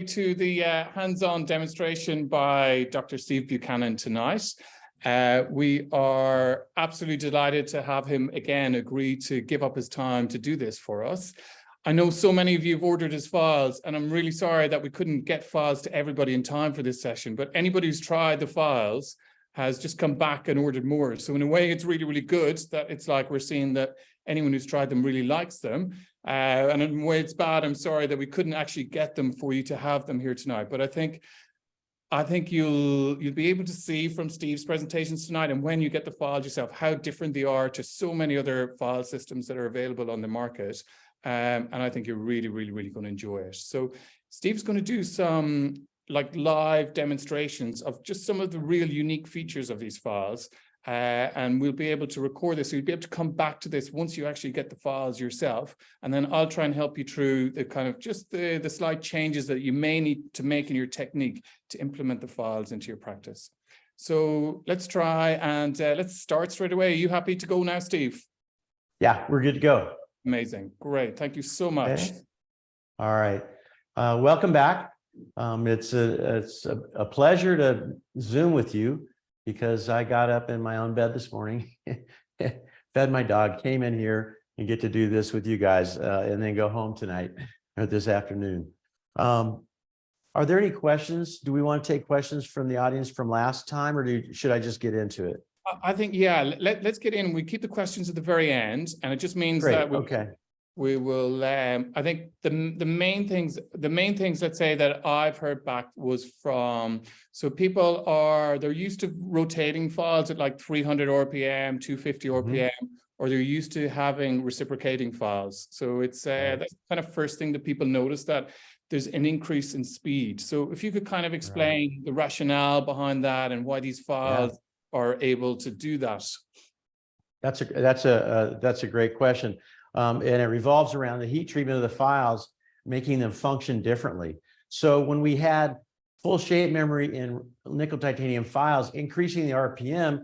To the hands-on demonstration by Dr. Steve Buchanan tonight. We are absolutely delighted to have him again agree to give up his time to do this for us. I know so many of you have ordered his files, and I'm really sorry that we couldn't get files to everybody in time for this session, but anybody who's tried the files has just come back and ordered more. So in a way, it's really, really good that it's like we're seeing that anyone who's tried them really likes them. And in a way it's bad, I'm sorry that we couldn't actually get them for you to have them here tonight. But I think you'll be able to see from Steve's presentations tonight, and when you get the files yourself, how different they are to so many other file systems that are available on the market. And I think you're really, really, really going to enjoy it. So Steve's going to do some like live demonstrations of just some of the real unique features of these files. And we'll be able to record this. So you'll be able to come back to this once you actually get the files yourself. And then I'll try and help you through the kind of just the slight changes that you may need to make in your technique to implement the files into your practice. So let's try and let's start straight away. Are you happy to go now, Steve? Yeah, we're good to go. Amazing. Great. Thank you so much. Okay. All right. Welcome back. It's a pleasure to Zoom with you, because I got up in my own bed this morning, fed my dog, came in here and get to do this with you guys, and then go home tonight or this afternoon. Are there any questions? Do we want to take questions from the audience from last time, or should I just get into it? I think, yeah, let's get in. We keep the questions at the very end, and it just means Great. that we will, I think the main things, let's say, that I've heard back was from, so people they're used to rotating files at like 300 RPM, 250 RPM, or they're used to having reciprocating files. So it's, that's kind of first thing that people notice, that there's an increase in speed. So if you could kind of explain the rationale behind that and why these files are able to do that. That's a great question. And it revolves around the heat treatment of the files, making them function differently. So when we had full shape memory in nickel titanium files, increasing the RPM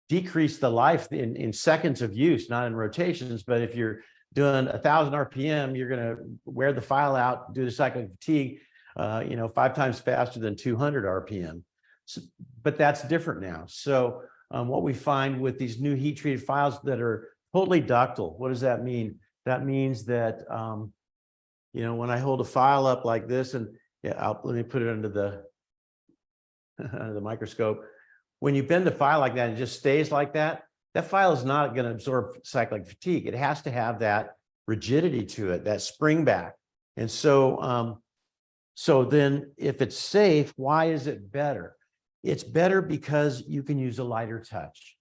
decreased the life in seconds of use, not in rotations. But if you're doing 1,000 RPM, you're going to wear the file out, do the cyclic fatigue, 5 times faster than 200 RPM. So, but that's different now. So what we find with these new heat treated files that are totally ductile. What does that mean? That means that, when I hold a file up like this, and let me put it under the microscope. When you bend the file like that, it just stays like that. That file is not going to absorb cyclic fatigue. It has to have that rigidity to it, that spring back. And so, so then if it's safe, why is it better? It's better because you can use a lighter touch.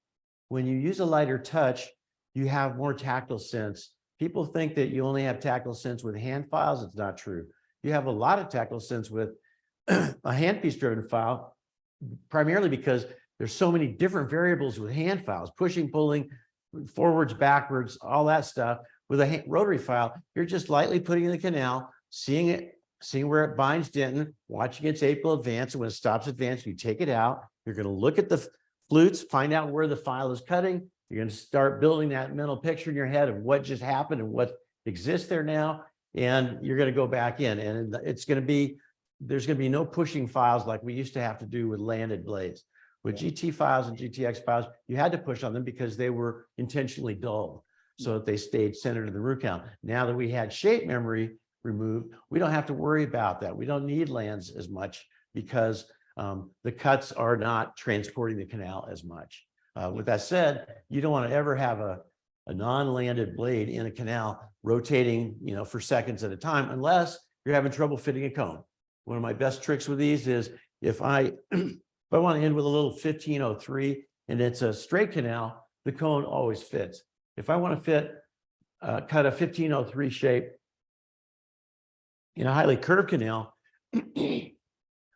When you use a lighter touch, you have more tactile sense. People think that you only have tactile sense with hand files. It's not true. You have a lot of tactile sense with a handpiece driven file, primarily because there's so many different variables with hand files, pushing, pulling, forwards, backwards, all that stuff. With a rotary file, you're just lightly putting in the canal, seeing where it binds dentin, watching its apical advance, and when it stops advancing, you take it out. You're going to look at the flutes, find out where the file is cutting. You're going to start building that mental picture in your head of what just happened and what exists there now. And you're going to go back in, and there's going to be no pushing files like we used to have to do with landed blades. With GT files and GTX files, you had to push on them because they were intentionally dulled so that they stayed centered in the root canal. Now that we had shape memory removed, we don't have to worry about that. We don't need lands as much because the cuts are not transporting the canal as much. With that said, you don't want to ever have a non-landed blade in a canal rotating, for seconds at a time, unless you're having trouble fitting a cone. One of my best tricks with these is if I want to end with a little 1503 and it's a straight canal, the cone always fits. If I want to cut a 1503 shape in a highly curved canal,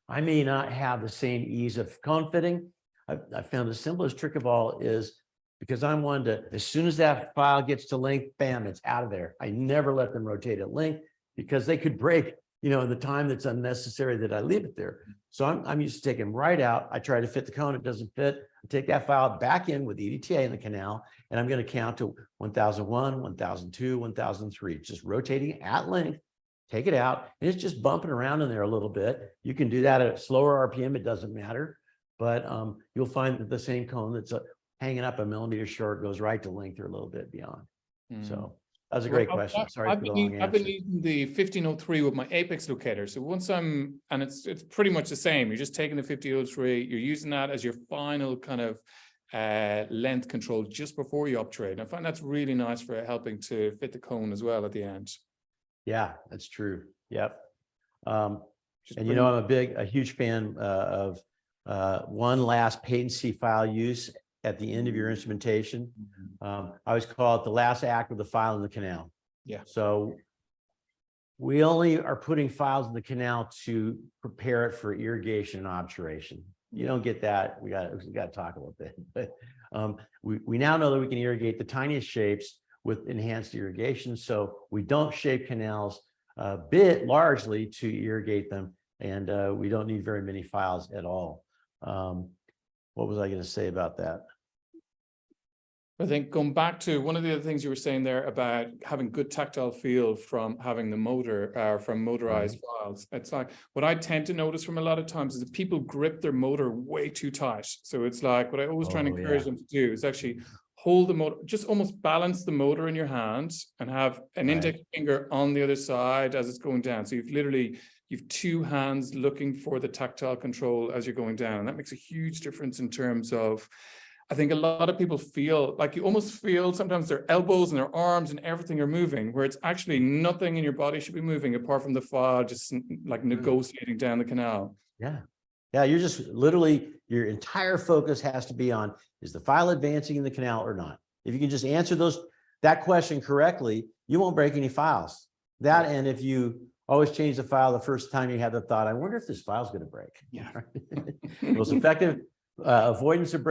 I may not have the same ease of cone fitting. I found the simplest trick of all is, because I'm one to, as soon as that file gets to length, bam, it's out of there. I never let them rotate at length because they could break, in the time that's unnecessary that I leave it there. So I'm used to taking them right out. I try to fit the cone, it doesn't fit. I take that file back in with EDTA in the canal, and I'm going to count to 1001, 1002, 1003, just rotating at length take it out, and it's just bumping around in there a little bit. You can do that at a slower RPM, it doesn't matter. But you'll find that the same cone that's hanging up a millimeter short goes right to length or a little bit beyond. So that was a great question. Sorry for the long answer. I've been using the 1503 with my apex locator. So once and it's pretty much the same. You're just taking the 1503, you're using that as your final kind of length control just before you uptrade. I find that's really nice for helping to fit the cone as well at the end. Yeah, that's true. Yep. And you know, I'm a huge fan of one last patency file use at the end of your instrumentation. I always call it the last act of the file in the canal. Yeah. So we only are putting files in the canal to prepare it for irrigation and obturation. You don't get that. We got to talk a little bit, but we now know that we can irrigate the tiniest shapes with enhanced irrigation. So we don't shape canals largely to irrigate them, and we don't need very many files at all. What was I going to say about that? I think going back to one of the other things you were saying there about having good tactile feel from having the motor from motorized files. It's like what I tend to notice from a lot of times is that people grip their motor way too tight. So it's like what I always try and encourage them to do is actually hold the motor, just almost balance the motor in your hand and have an index finger on the other side as it's going down. So you've two hands looking for the tactile control as you're going down. And that makes a huge difference in terms of, I think a lot of people feel like you almost feel sometimes their elbows and their arms and everything are moving, where it's actually nothing in your body should be moving apart from the file, just like negotiating down the canal. Yeah. Yeah. You're just literally, your entire focus has to be on, is the file advancing in the canal or not? If you can just answer that question correctly, you won't break any files. And if you always change the file the first time you have the thought, I wonder if this file's going to break. Yeah. Most effective avoidance of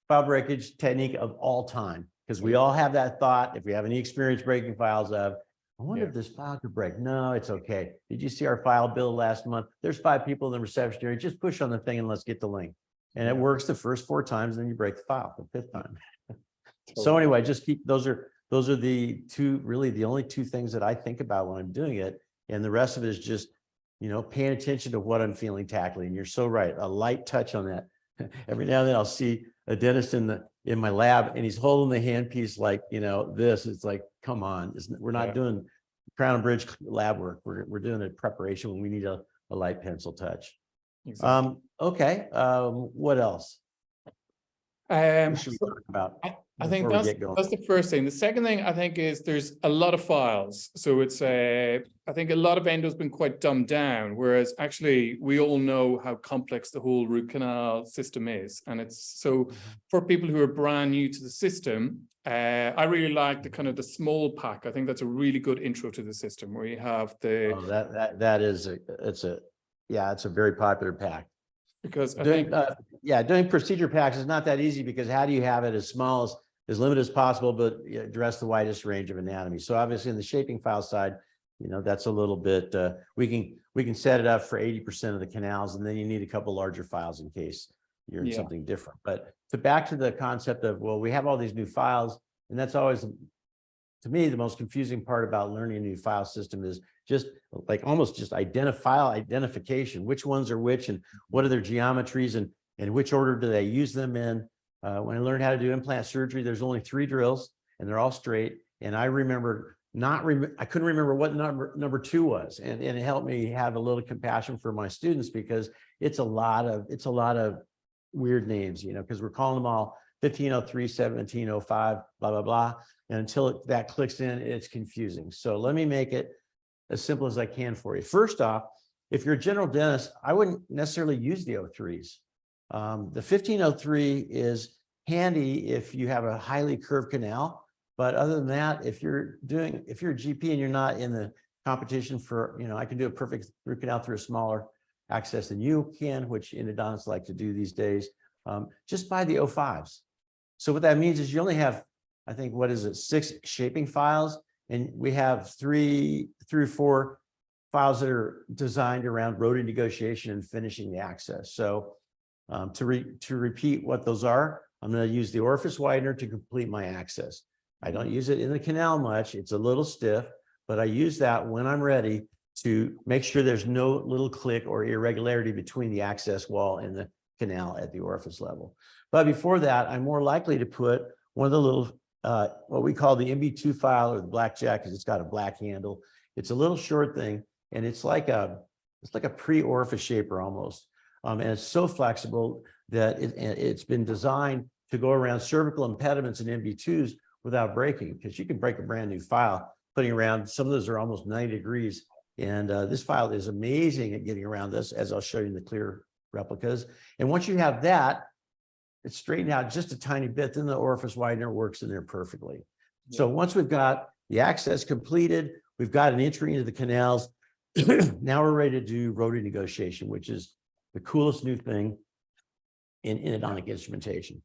file breakage technique of all time, because we all have that thought. If we have any experience breaking files I wonder if this file could break. No, it's okay. Did you see our file bill last month? There's 5 people in the reception area. Just push on the thing and let's get the link. And it works the first 4 times, and then you break the file the 5th time. So anyway, just keep those are the only 2 things that I think about when I'm doing it. And the rest of it is just, paying attention to what I'm feeling tactily. And you're so right. A light touch on that. Every now and then I'll see a dentist in my lab, and he's holding the handpiece like, this. It's like, come on, we're not doing Crown and Bridge lab work. We're doing a preparation when we need a light pencil touch. Exactly. Okay. What else? What should we talk about? I think that's the first thing. The second thing I think is there's a lot of files. So it's I think a lot of endo's been quite dumbed down, whereas actually we all know how complex the whole root canal system is. And it's so for people who are brand new to the system, I really like the small pack. I think that's a really good intro to the system where you have the it's a very popular pack. Because doing procedure packs is not that easy, because how do you have it as small as limited as possible, but address the widest range of anatomy? So obviously in the shaping file side, that's a little bit, we can set it up for 80% of the canals, and then you need a couple larger files in case you're in something different. But back to the concept of, we have all these new files, and that's always, to me, the most confusing part about learning a new file system is just like almost just identification, which ones are which, and what are their geometries, and which order do they use them in. When I learned how to do implant surgery, there's only 3 drills, and they're all straight. And I remember I couldn't remember what number 2 was, and it helped me have a little compassion for my students, because it's a lot of weird names, because we're calling them all 1503, 1705, blah blah blah, and until that clicks in, it's confusing. So let me make it as simple as I can for you. First off, if you're a general dentist, I wouldn't necessarily use the 03s. The 1503 is handy if you have a highly curved canal, but other than that, if you're a GP and you're not in the competition for, I can do a perfect root canal through a smaller access than you can, which endodontists like to do these days, just buy the 05s. So what that means is you only have, I think, 6 shaping files, and we have 3 or 4 files that are designed around rotary negotiation and finishing the access. So to repeat what those are, I'm going to use the orifice widener to complete my access. I don't use it in the canal much. It's a little stiff, but I use that when I'm ready to make sure there's no little click or irregularity between the access wall and the canal at the orifice level. But before that, I'm more likely to put one of the little, what we call the MB2 file or the blackjack, because it's got a black handle. It's a little short thing, and it's like a pre-orifice shaper almost. And it's so flexible that it's been designed to go around cervical impediments and MB2s without breaking, because you can break a brand new file putting around. Some of those are almost 90 degrees. And this file is amazing at getting around this, as I'll show you in the clear replicas. And once you have that, it's straightened out just a tiny bit, then the orifice widener works in there perfectly. Yeah. So once we've got the access completed, we've got an entry into the canals. Now we're ready to do rotary negotiation, which is the coolest new thing in anodonic instrumentation.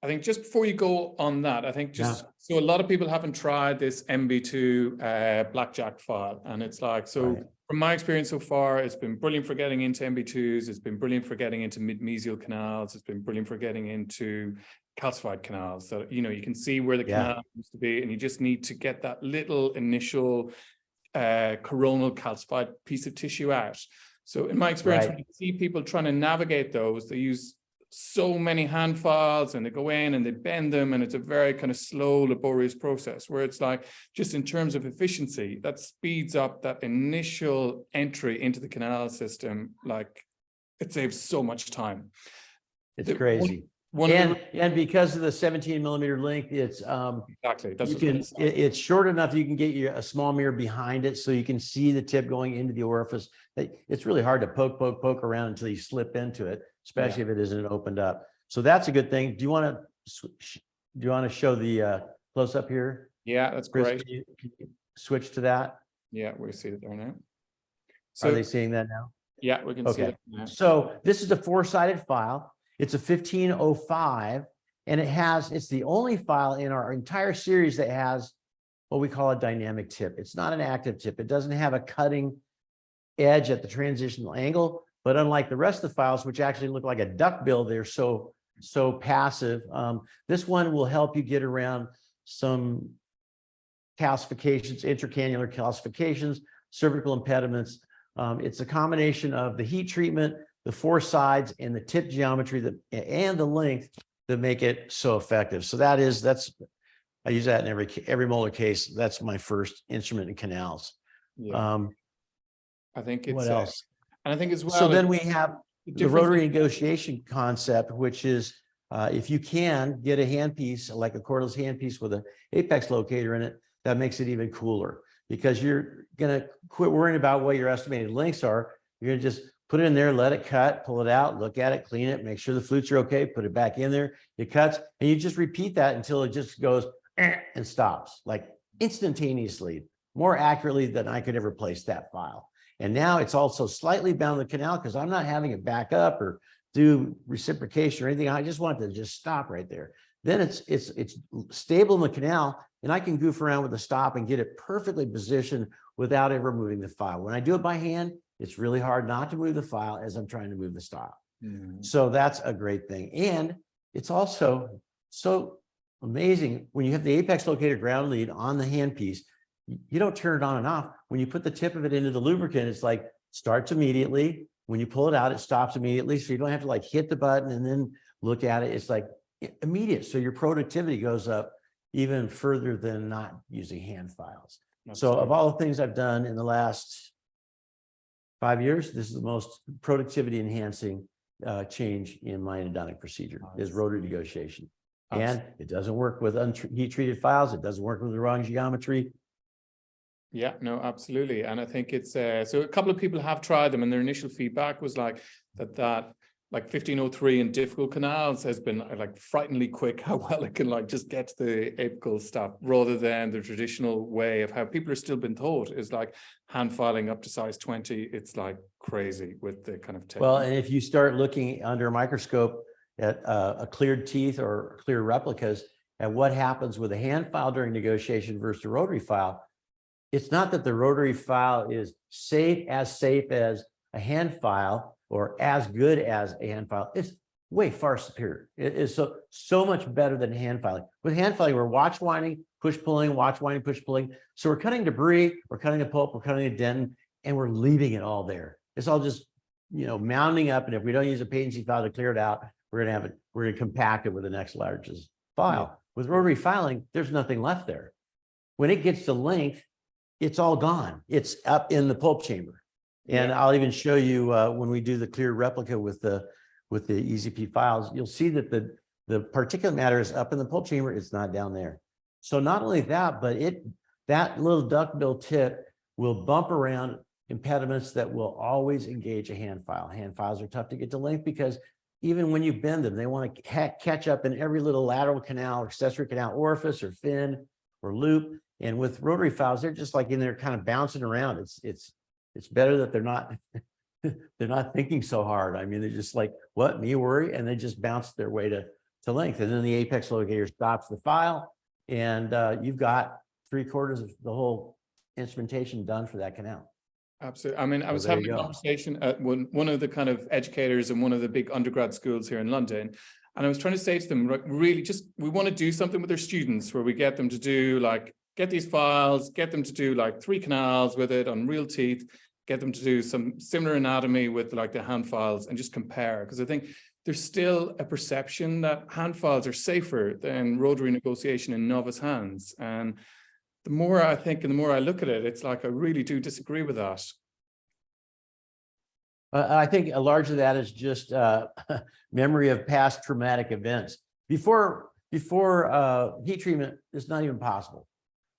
I think just before you go on that, I think so a lot of people haven't tried this MB2 blackjack file, and it's like, so right. From my experience so far, it's been brilliant for getting into MB2s, it's been brilliant for getting into mid-mesial canals, it's been brilliant for getting into calcified canals. So, you know, you can see where the canal used to be, and you just need to get that little initial coronal calcified piece of tissue out. So in my experience, when you see people trying to navigate those, they use so many hand files and they go in and they bend them, and it's a very kind of slow, laborious process, where it's like, just in terms of efficiency, that speeds up that initial entry into the canal system. Like, it saves so much time. It's crazy. And because of the 17 millimeter length, it's exactly, that's it's short enough you can get a small mirror behind it so you can see the tip going into the orifice. It's really hard to poke around until you slip into it, especially if it isn't opened up. So that's a good thing. Do you want to show the close up here? Yeah, that's great. Can you switch to that? Yeah, we see it there now. So, are they seeing that now? Yeah, we can see it now. So this is a 4-sided file. It's a 1505, and it's the only file in our entire series that has what we call a dynamic tip. It's not an active tip. It doesn't have a cutting edge at the transitional angle, but unlike the rest of the files, which actually look like a duckbill, they're so passive. This one will help you get around some calcifications, intracannular calcifications, cervical impediments. It's a combination of the heat treatment, the 4 sides, and the tip geometry and the length that make it so effective. So I use that in every molar case. That's my first instrument in canals. Yeah. I think it's what else? And I think as well. So then we have the rotary negotiation concept, which is if you can get a handpiece, like a cordless handpiece with an apex locator in it, that makes it even cooler, because you're going to quit worrying about what your estimated lengths are. You're going to just put it in there, let it cut, pull it out, look at it, clean it, make sure the flutes are okay, put it back in there, it cuts, and you just repeat that until it just goes and stops, like instantaneously, more accurately than I could ever place that file. And now it's also slightly bound the canal, because I'm not having it back up or do reciprocation or anything. I just want it to just stop right there. Then it's stable in the canal, and I can goof around with the stop and get it perfectly positioned without ever moving the file. When I do it by hand, it's really hard not to move the file as I'm trying to move the stop. So that's a great thing. And it's also so amazing when you have the apex locator ground lead on the handpiece, you don't turn it on and off. When you put the tip of it into the lubricant, it's like starts immediately. When you pull it out, it stops immediately. So you don't have to like hit the button and then look at it. It's like immediate. So your productivity goes up even further than not using hand files. So of all the things I've done in the last 5 years, this is the most productivity enhancing change in my endodontic procedure is rotary negotiation. And it doesn't work with heat treated files. It doesn't work with the wrong geometry. Yeah, no, absolutely. And I think it's so a couple of people have tried them, and their initial feedback was like that like 1503 in difficult canals has been like frighteningly quick how well it can like just get to the apical stop, rather than the traditional way of how people are still been taught is like hand filing up to size 20. It's like crazy with the kind of technique. Well, and if you start looking under a microscope at a cleared teeth or clear replicas and what happens with a hand file during negotiation versus a rotary file, it's not that the rotary file is safe as a hand file or as good as a hand file. It's way far superior. It is so much better than hand filing. With hand filing, we're watch winding, push pulling, watch winding, push pulling. So we're cutting debris, we're cutting the pulp, we're cutting the dentin, and we're leaving it all there. It's all just, mounding up. And if we don't use a patency file to clear it out, we're going to compact it with the next largest file. Yeah. With rotary filing, there's nothing left there. When it gets to length, it's all gone. It's up in the pulp chamber. And I'll even show you when we do the clear replica with the EZP files, you'll see that the particulate matter is up in the pulp chamber. It's not down there. So not only that, but that little duckbill tip will bump around impediments that will always engage a hand file. Hand files are tough to get to length because even when you bend them, they want to catch up in every little lateral canal, or accessory canal orifice or fin or loop. And with rotary files, they're just like in there kind of bouncing around. It's better that they're not thinking so hard. I mean, they're just like, what, me worry? And they just bounce their way to length. And then the apex locator stops the file, and you've got 3/4 of the whole instrumentation done for that canal. Absolutely. I mean, I was having a conversation at one of the kind of educators in one of the big undergrad schools here in London. And I was trying to say to them, really, we want to do something with their students where we get them to do get these files, get them to do 3 canals with it on real teeth, get them to do some similar anatomy with the hand files and just compare. Because I think there's still a perception that hand files are safer than rotary negotiation in novice hands. And the more I think and the more I look at it, it's I really do disagree with that. I think a large of that is just memory of past traumatic events. Before heat treatment, it's not even possible.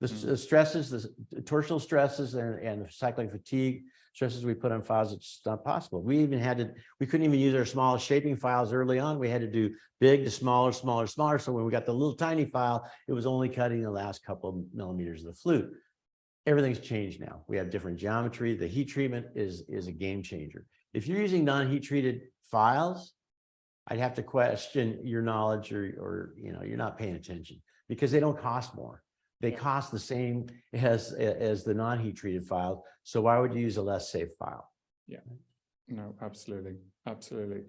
The stresses, the torsional stresses and the cyclic fatigue stresses we put on files, it's just not possible. We couldn't even use our smallest shaping files early on. We had to do big to smaller, smaller, smaller. So when we got the little tiny file, it was only cutting the last couple of millimeters of the flute. Everything's changed now. We have different geometry. The heat treatment is a game changer. If you're using non-heat treated files, I'd have to question your knowledge or you're not paying attention, because they don't cost more. They cost the same as the non-heat treated file. So why would you use a less safe file? Yeah, no, absolutely. Absolutely.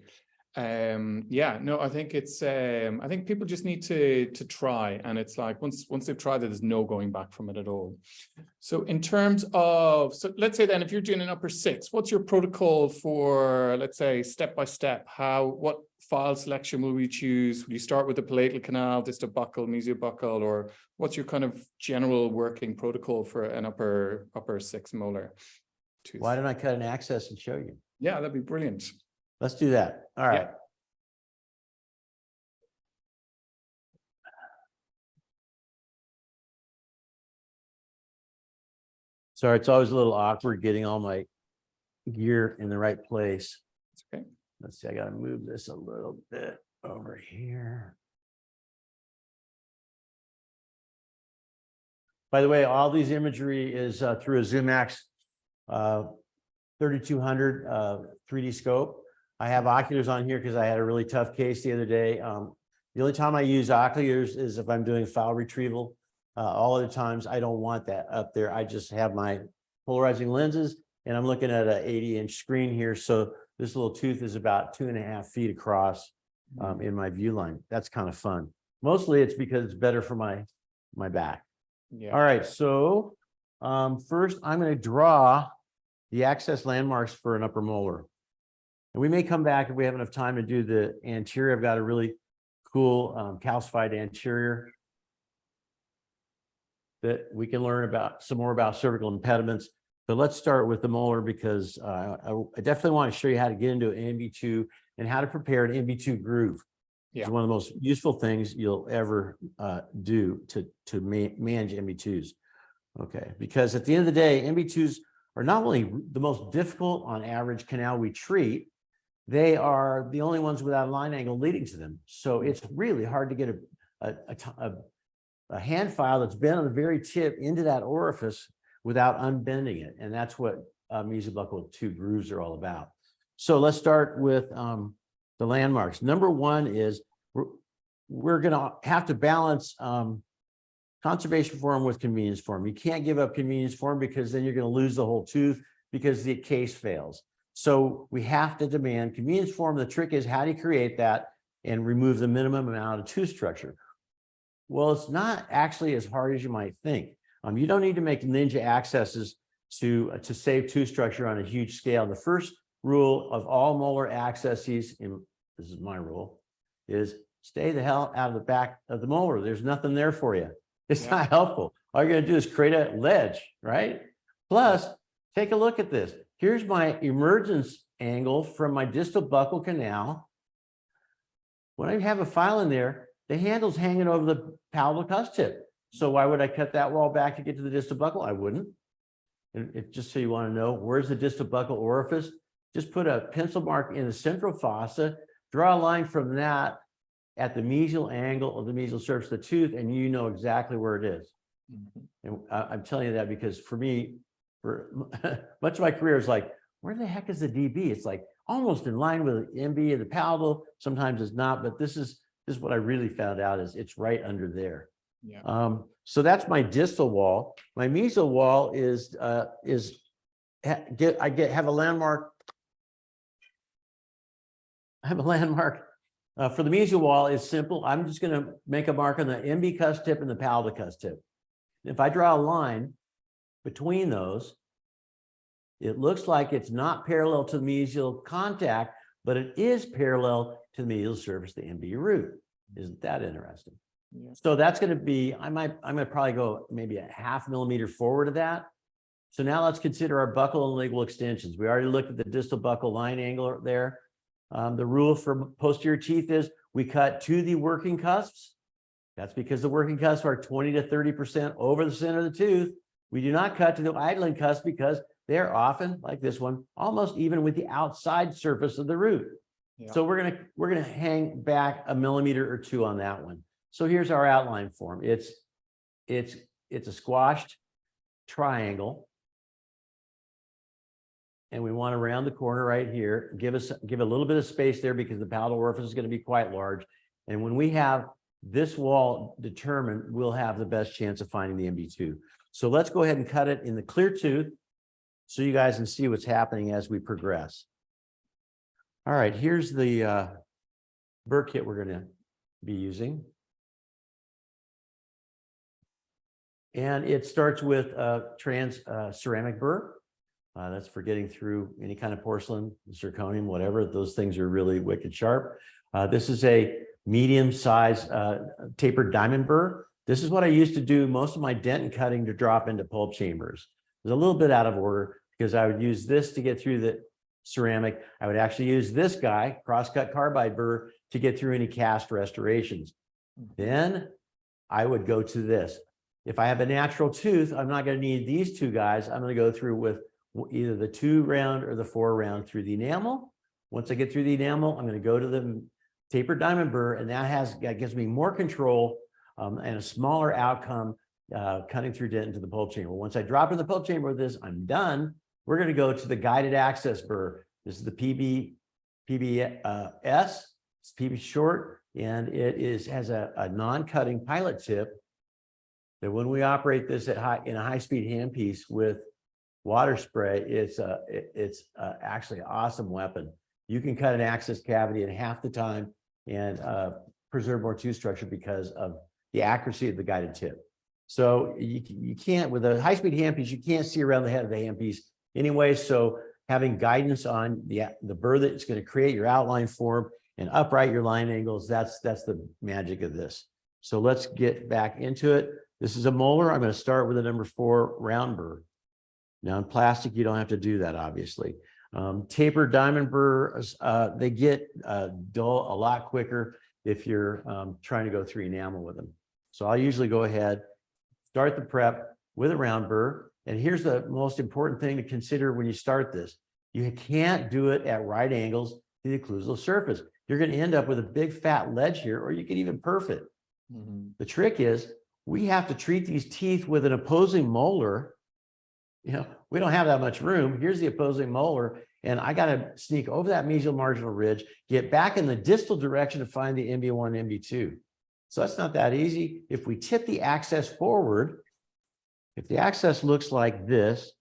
No, I think I think people just need to try, and it's once they've tried it, there's no going back from it at all. So in terms of, let's say then if you're doing an upper 6, what's your protocol for, let's say, step by step? What file selection will we choose? Will you start with the palatal canal, distal buccal, mesiobuccal, or what's your kind of general working protocol for an upper 6 molar tooth? Why don't I cut an access and show you? Yeah, that'd be brilliant. Let's do that. All right. Sorry, it's always a little awkward getting all my gear in the right place. It's okay. Let's see, I got to move this a little bit over here. By the way, all these imagery is through a ZoomX 3200 3D scope. I have oculars on here because I had a really tough case the other day. The only time I use oculars is if I'm doing file retrieval. All other times I don't want that up there. I just have my polarizing lenses, and I'm looking at an 80-inch screen here. So this little tooth is about 2.5 feet across in my view line. That's kind of fun. Mostly it's because it's better for my back. Yeah. All right. So first I'm going to draw the access landmarks for an upper molar. And we may come back if we have enough time to do the anterior. I've got a really cool calcified anterior that we can learn about some more about cervical impediments. But let's start with the molar, because I definitely want to show you how to get into an MB2 and how to prepare an MB2 groove. Yeah. It's one of the most useful things you'll ever do to manage MB2s. Okay, because at the end of the day, MB2s are not only the most difficult on average canal we treat, they are the only ones without a line angle leading to them. So it's really hard to get a hand file that's been on the very tip into that orifice without unbending it. And that's what mesiobuccal 2 grooves are all about. So let's start with the landmarks. Number 1 is we're going to have to balance conservation form with convenience form. You can't give up convenience form, because then you're going to lose the whole tooth because the case fails. So we have to demand convenience form. The trick is, how do you create that and remove the minimum amount of tooth structure? Well, it's not actually as hard as you might think. You don't need to make ninja accesses to save tooth structure on a huge scale. The first rule of all molar accesses, and this is my rule, is stay the hell out of the back of the molar. There's nothing there for you. It's not helpful. All you're going to do is create a ledge, right? Plus, take a look at this. Here's my emergence angle from my distal buccal canal. When I have a file in there, the handle's hanging over the palatal cusp tip. So why would I cut that wall back to get to the distal buccal? I wouldn't. And if just so you want to know, where's the distal buccal orifice? Just put a pencil mark in the central fossa, draw a line from that at the mesial angle of the mesial surface of the tooth, and you know exactly where it is. And I'm telling you that because for me, for much of my career is like, where the heck is the DB? It's like almost in line with the MB of the palatal. Sometimes it's not, but this is what I really found out is it's right under there. Yeah. So that's my distal wall. My mesial wall have a landmark. I have a landmark for the mesial wall. It's simple. I'm just going to make a mark on the MB cusp tip and the palatal cusp tip. If I draw a line between those, it looks like it's not parallel to the mesial contact, but it is parallel to the mesial surface, the MB root. Isn't that interesting? Yeah. So that's going to be, I'm going to probably go maybe a ½ millimeter forward of that. So now let's consider our buccal and lingual extensions. We already looked at the distal buccal line angle there. The rule for posterior teeth is we cut to the working cusps. That's because the working cusps are 20 to 30% over the center of the tooth. We do not cut to the idling cusp because they're often, like this one, almost even with the outside surface of the root. Yeah. So we're gonna hang back a millimeter or two on that one. So here's our outline form. It's a squashed triangle. And we want to round the corner right here, give a little bit of space there because the palatal orifice is going to be quite large. And when we have this wall determined, we'll have the best chance of finding the MB2. So let's go ahead and cut it in the clear tooth so you guys can see what's happening as we progress. All right, here's the burr kit we're going to be using. And it starts with trans ceramic burr. That's for getting through any kind of porcelain, zirconium, whatever. Those things are really wicked sharp. This is a medium-sized tapered diamond burr. This is what I used to do most of my dentin cutting to drop into pulp chambers. It was a little bit out of order because I would use this to get through the ceramic. I would actually use this guy, cross-cut carbide burr, to get through any cast restorations. Then I would go to this. If I have a natural tooth, I'm not going to need these two guys. I'm going to go through with either the 2 round or the 4 round through the enamel. Once I get through the enamel, I'm going to go to the tapered diamond burr, and that gives me more control and a smaller outcome cutting through dentin to the pulp chamber. Once I drop in the pulp chamber with this, I'm done. We're going to go to the guided access burr. This is the PBS. It's PB short, and it has a non-cutting pilot tip that when we operate this in a high-speed handpiece with water spray, it's actually an awesome weapon. You can cut an access cavity in half the time and preserve more tooth structure because of the accuracy of the guided tip. So you can't, with a high-speed handpiece, you can't see around the head of the handpiece anyway. So having guidance on the burr that it's going to create your outline form and upright your line angles, that's the magic of this. So let's get back into it. This is a molar. I'm going to start with a number 4 round burr. Now in plastic, you don't have to do that, obviously. Tapered diamond burrs, they get dull a lot quicker if you're trying to go through enamel with them. So I'll usually go ahead, start the prep with a round burr. And here's the most important thing to consider when you start this. You can't do it at right angles to the occlusal surface. You're going to end up with a big fat ledge here, or you can even perf it. The trick is we have to treat these teeth with an opposing molar. You know, we don't have that much room. Here's the opposing molar, and I got to sneak over that mesial marginal ridge, get back in the distal direction to find the MB1, MB2. So that's not that easy. If we tip the access forward, if the access looks like this,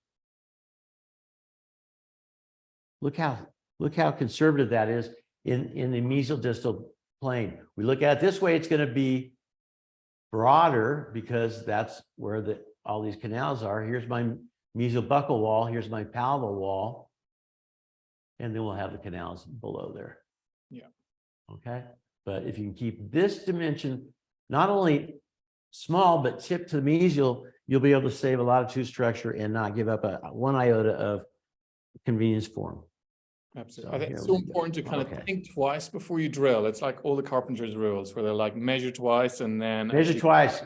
look how conservative that is in the mesial distal plane. We look at it this way, it's going to be broader because that's where all these canals are. Here's my mesial buccal wall. Here's my palatal wall. And then we'll have the canals below there. Yeah. Okay. But if you can keep this dimension not only small, but tip to the mesial, you'll be able to save a lot of tooth structure and not give up one iota of convenience form. Absolutely. So I think here it's so we go. important to kind Okay. of think twice before you drill. It's like all the carpenter's rules where they're like measure twice and then Measure actually- twice,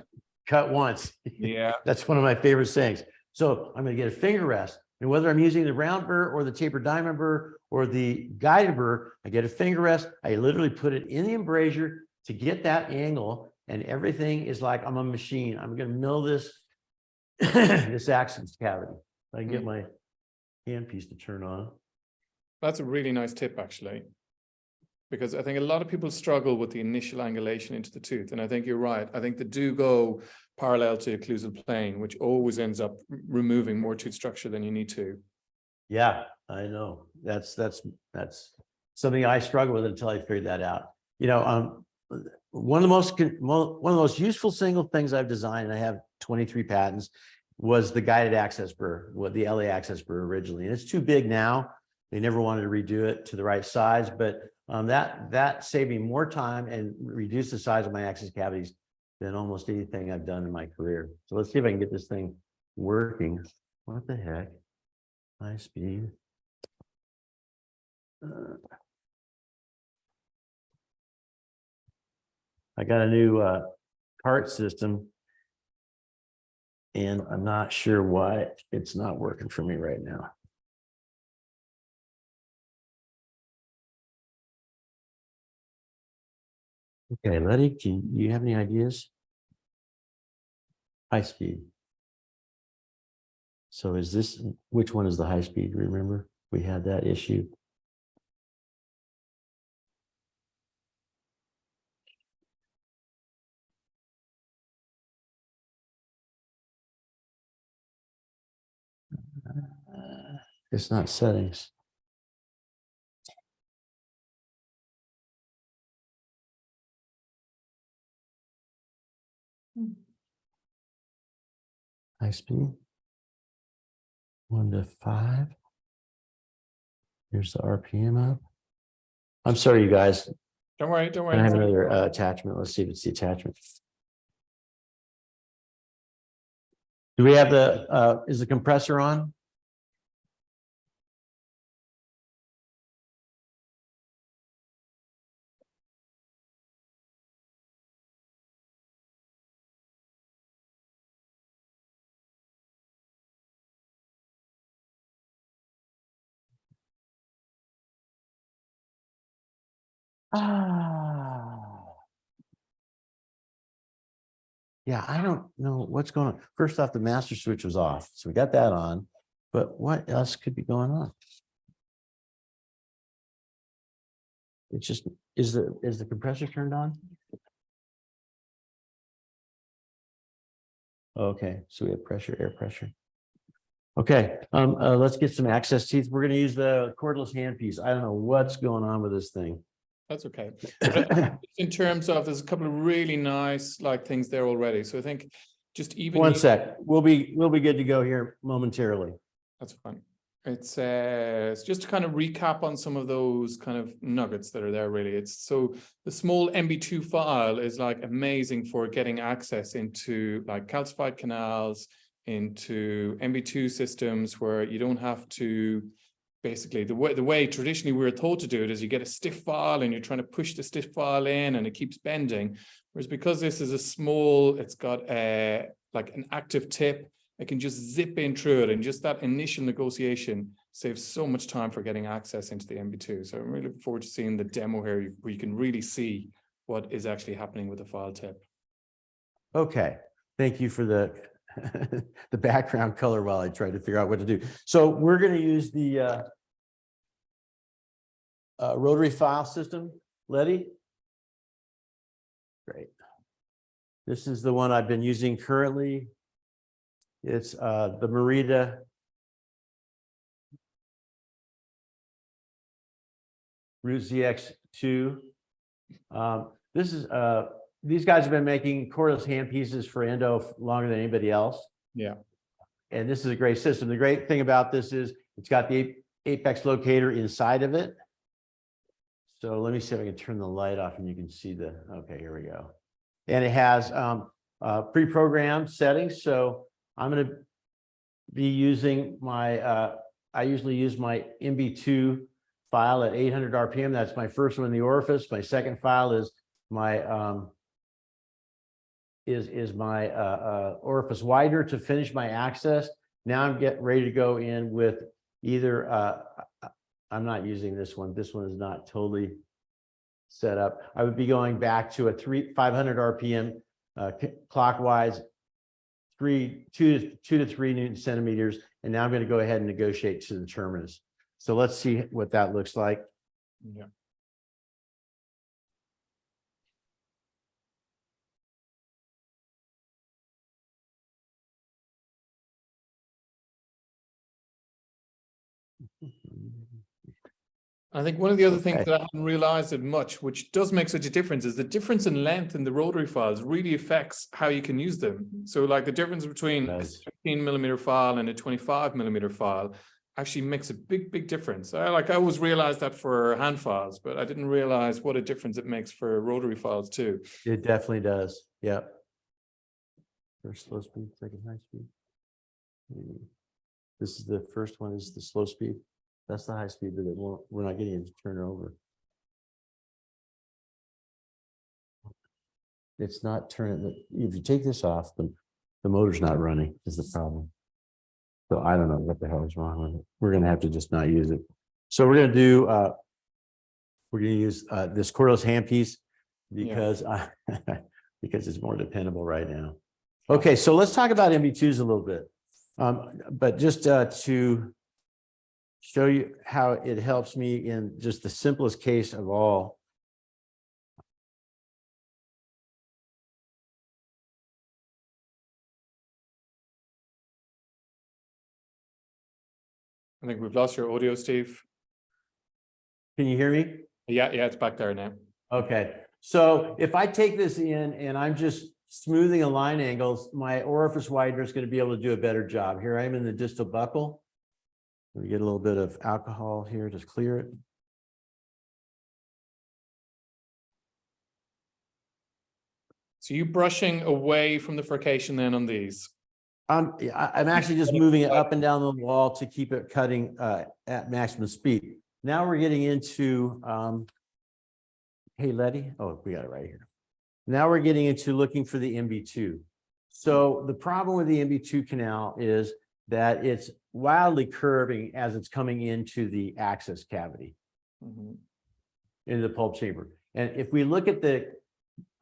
cut once. Yeah. That's one of my favorite sayings. So I'm going to get a finger rest. And whether I'm using the round burr or the tapered diamond burr or the guided burr, I get a finger rest. I literally put it in the embrasure to get that angle. And everything is like I'm a machine. I'm going to mill this, this access cavity. I can get my handpiece to turn on. That's a really nice tip, actually, because I think a lot of people struggle with the initial angulation into the tooth. And I think you're right. I think they do go parallel to occlusal plane, which always ends up removing more tooth structure than you need to. Yeah, I know. That's something I struggle with until I figured that out. You know, one of the most useful single things I've designed, and I have 23 patents, was the guided access burr, the LA access burr originally. And it's too big now. They never wanted to redo it to the right size, but that saved me more time and reduced the size of my access cavities than almost anything I've done in my career. So let's see if I can get this thing working. What the heck? High speed. I got a new cart system, and I'm not sure why it's not working for me right now. Okay, Letty, do you have any ideas? High speed. So is this, which one is the high speed? Remember, we had that issue. It's not settings. High speed. 1 to 5. Here's the RPM up. I'm sorry, you guys. Don't worry, don't worry. I have another attachment. Let's see if it's the attachment. Do we have the, is the compressor on? Yeah, I don't know what's going on. First off, the master switch was off, so we got that on. But what else could be going on? It's just, is the compressor turned on? Okay, so we have pressure, air pressure. Okay, let's get some access teeth. We're going to use the cordless handpiece. I don't know what's going on with this thing. That's okay. In terms of, there's a couple of really nice things there already. So I think just even one sec, we'll be good to go here momentarily. That's fine. It's just to kind of recap on some of those kind of nuggets that are there really. It's so the small MB2 file is like amazing for getting access into like calcified canals, into MB2 systems where you don't have to basically the way traditionally we were told to do it is you get a stiff file and you're trying to push the stiff file in and it keeps bending. Whereas because this is a small, it's got like an active tip, it can just zip in through it, and just that initial negotiation saves so much time for getting access into the MB2. So I'm really looking forward to seeing the demo here where you can really see what is actually happening with the file tip. Okay, thank you for the the background color while I try to figure out what to do. So we're going to use the rotary file system, Letty. Great. This is the one I've been using currently. It's the Merida Root ZX2. This is these guys have been making cordless handpieces for endo longer than anybody else. Yeah. and this is a great system. The great thing about this is it's got the apex locator inside of it. So let me see if I can turn the light off and you can see okay, here we go. And it has pre-programmed settings. So I'm going to be using my, I usually use my MB2 file at 800 RPM. That's my first one in the orifice. My second file is my orifice wider to finish my access. Now I'm getting ready to go in with either, I'm not using this one. This one is not totally set up. I would be going back to a 500 RPM clockwise, 2 to 3 Newton centimeters. And now I'm going to go ahead and negotiate to the terminus. So let's see what that looks like. Yeah. I think one of the other things that I hadn't realized it much, which does make such a difference, is the difference in length in the rotary files really affects how you can use them. So like the difference between a 15mm file and a 25mm file actually makes a big difference. I always realized that for hand files, but I didn't realize what a difference it makes for rotary files too. It definitely does. Yep. First slow speed, second high speed. This is the first one is the slow speed. That's the high speed, but we're not getting it to turn over. It's not turning. If you take this off, the motor's not running is the problem. So I don't know what the hell is wrong with it. We're going to have to just not use it. So we're going to do, we're going to use this cordless handpiece because, because it's more dependable right now. Okay, so let's talk about MB2s a little bit. But just to show you how it helps me in just the simplest case of all. I think we've lost your audio, Steve. Can you hear me? Yeah, it's back there now. Okay, so if I take this in and I'm just smoothing a line angles, my orifice widener is going to be able to do a better job. Here I am in the distal buckle. We get a little bit of alcohol here, just clear it. So you brushing away from the furcation then on these? I'm actually just moving it up and down the wall to keep it cutting at maximum speed. Now we're getting into, hey, Letty. Oh, we got it right here. Now we're getting into looking for the MB2. So the problem with the MB2 canal is that it's wildly curving as it's coming into the access cavity, into the pulp chamber. And if we look at the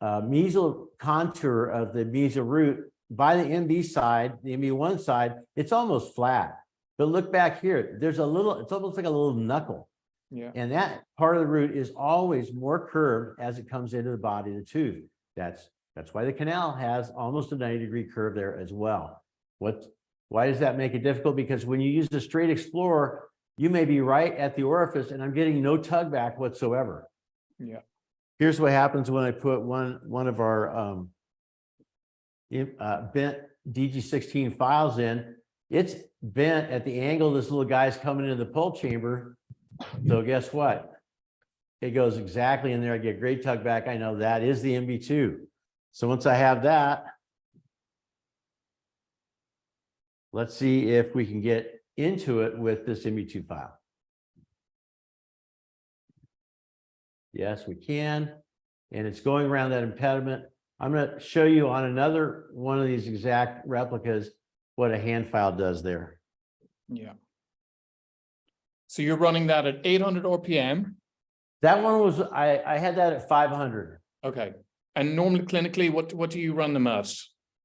mesial contour of the mesial root, by the MB side, the MB1 side, it's almost flat. But look back here, there's a little, it's almost like a little knuckle. Yeah. And that part of the root is always more curved as it comes into the body of the tooth. That's why the canal has almost a 90-degree curve there as well. Why does that make it difficult? Because when you use the straight explorer, you may be right at the orifice and I'm getting no tug back whatsoever. Yeah. Here's what happens when I put one of our bent DG16 files in. It's bent at the angle this little guy's coming into the pulp chamber. So guess what? It goes exactly in there. I get great tug back. I know that is the MB2. So once I have that, let's see if we can get into it with this MB2 file. Yes, we can. And it's going around that impediment. I'm going to show you on another one of these exact replicas what a hand file does there. Yeah. So you're running that at 800 RPM. That one was, I had that at 500. Okay. And normally clinically, what do you run them at?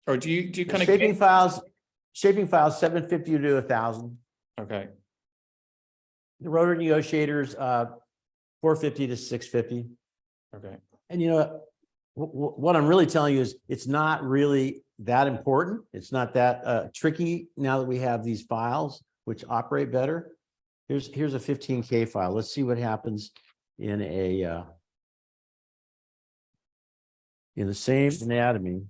Or do you kind of shaping files 750 to 1,000. Okay. The rotary negotiators 450 to 650. Okay. And you know what I'm really telling you is it's not really that important. It's not that tricky now that we have these files which operate better. Here's a 15K file. Let's see what happens in a in the same anatomy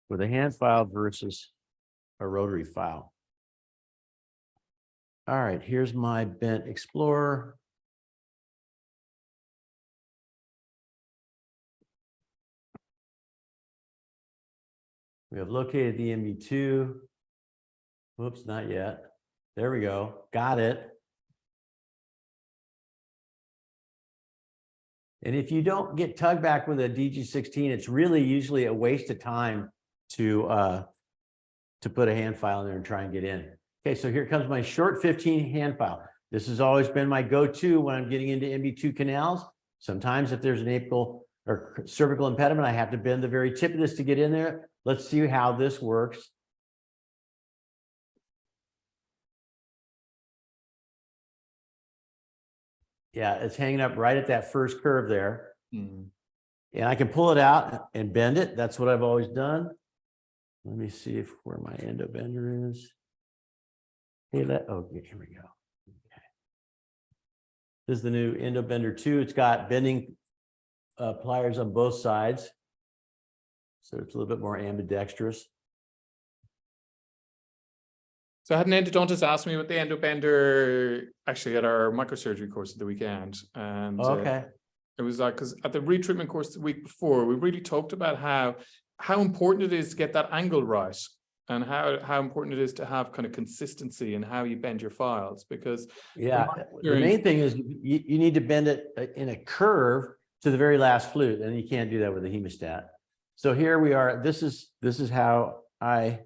with a hand file versus a rotary file. All right, here's my bent Explorer. We have located the MB2. Whoops, not yet. There we go. Got it. And if you don't get tug back with a DG16, it's really usually a waste of time to put a hand file in there and try and get in. Okay, so here comes my short 15 hand file. This has always been my go-to when I'm getting into MB2 canals. Sometimes if there's an apical or cervical impediment, I have to bend the very tip of this to get in there. Let's see how this works. Yeah, it's hanging up right at that first curve there. Mm. And I can pull it out and bend it. That's what I've always done. Let me see if where my endo bender is. Hey, oh, here we go. Okay. This is the new endo bender 2. It's got bending pliers on both sides. So it's a little bit more ambidextrous. So I had an endodontist ask me about the endobender actually at our microsurgery course at the weekend. And Okay. it was like, because at the retreatment course the week before, we really talked about how important it is to get that angle right, and how important it is to have kind of consistency in how you bend your files. Because yeah, the main thing is you need to bend it in a curve to the very last flute, and you can't do that with a hemostat. So here we are. This is how I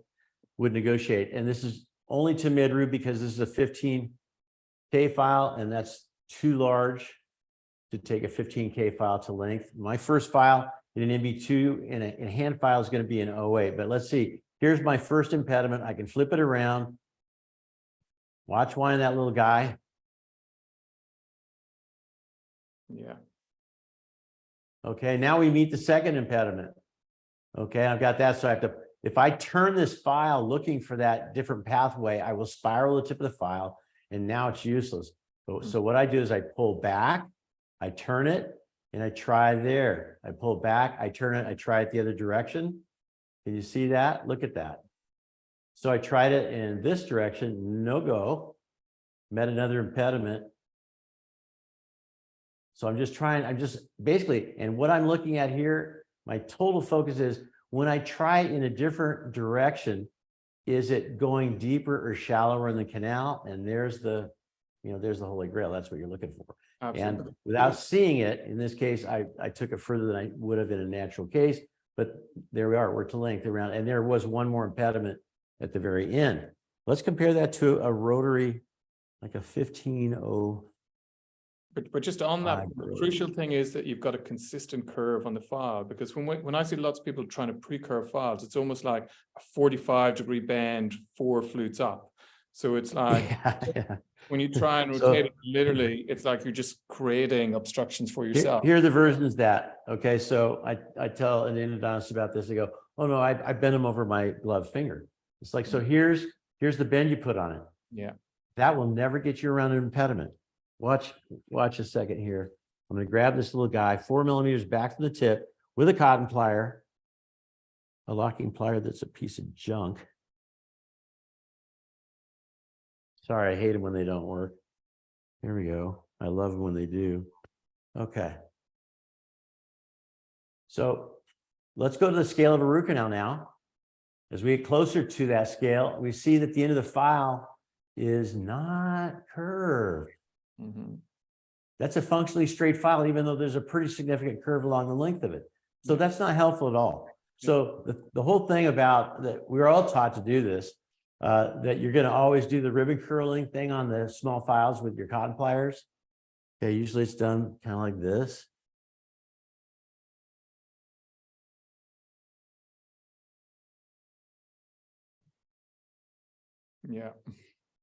would negotiate, and this is only to midroof because this is a 15K file, and that's too large to take a 15K file to length. My first file in an MB2 in a hand file is going to be an 08, but let's see. Here's my first impediment. I can flip it around. Watch one of that little guy. Yeah. Okay, now we meet the second impediment. Okay, I've got that. So I have to, if I turn this file looking for that different pathway, I will spiral the tip of the file, and now it's useless. So what I do is I pull back, I turn it, and I try there. I pull back, I turn it, I try it the other direction. Can you see that? Look at that. So I tried it in this direction, no go, met another impediment. So I'm just basically, and what I'm looking at here, my total focus is when I try it in a different direction, is it going deeper or shallower in the canal? And there's the, there's the Holy Grail. That's what you're looking for. Absolutely. And without seeing it, in this case, I took it further than I would have in a natural case, but there we are, we're to length around, and there was one more impediment at the very end. Let's compare that to a rotary, like a 15-0. But just on that, the crucial thing is that you've got a consistent curve on the file, because when I see lots of people trying to pre-curve files, it's almost like a 45-degree bend, 4 flutes up. So it's like, when you try and rotate it, literally, it's like you're just creating obstructions for yourself. Here are the versions that, okay, so I tell an endodontist about this, they go, oh no, I bend them over my gloved finger. It's like, so here's the bend you put on it. Yeah. That will never get you around an impediment. Watch a second here. I'm going to grab this little guy, 4 millimeters back from the tip with a cotton plier, a locking plier that's a piece of junk. Sorry, I hate them when they don't work. Here we go. I love them when they do. Okay. So let's go to the scale of a root canal now. As we get closer to that scale, we see that the end of the file is not curved. Mm-hmm. That's a functionally straight file, even though there's a pretty significant curve along the length of it. So that's not helpful at all. So the whole thing about that, we're all taught to do this, that you're going to always do the ribbon curling thing on the small files with your cotton pliers. Okay, usually it's done kind of like this. Yeah.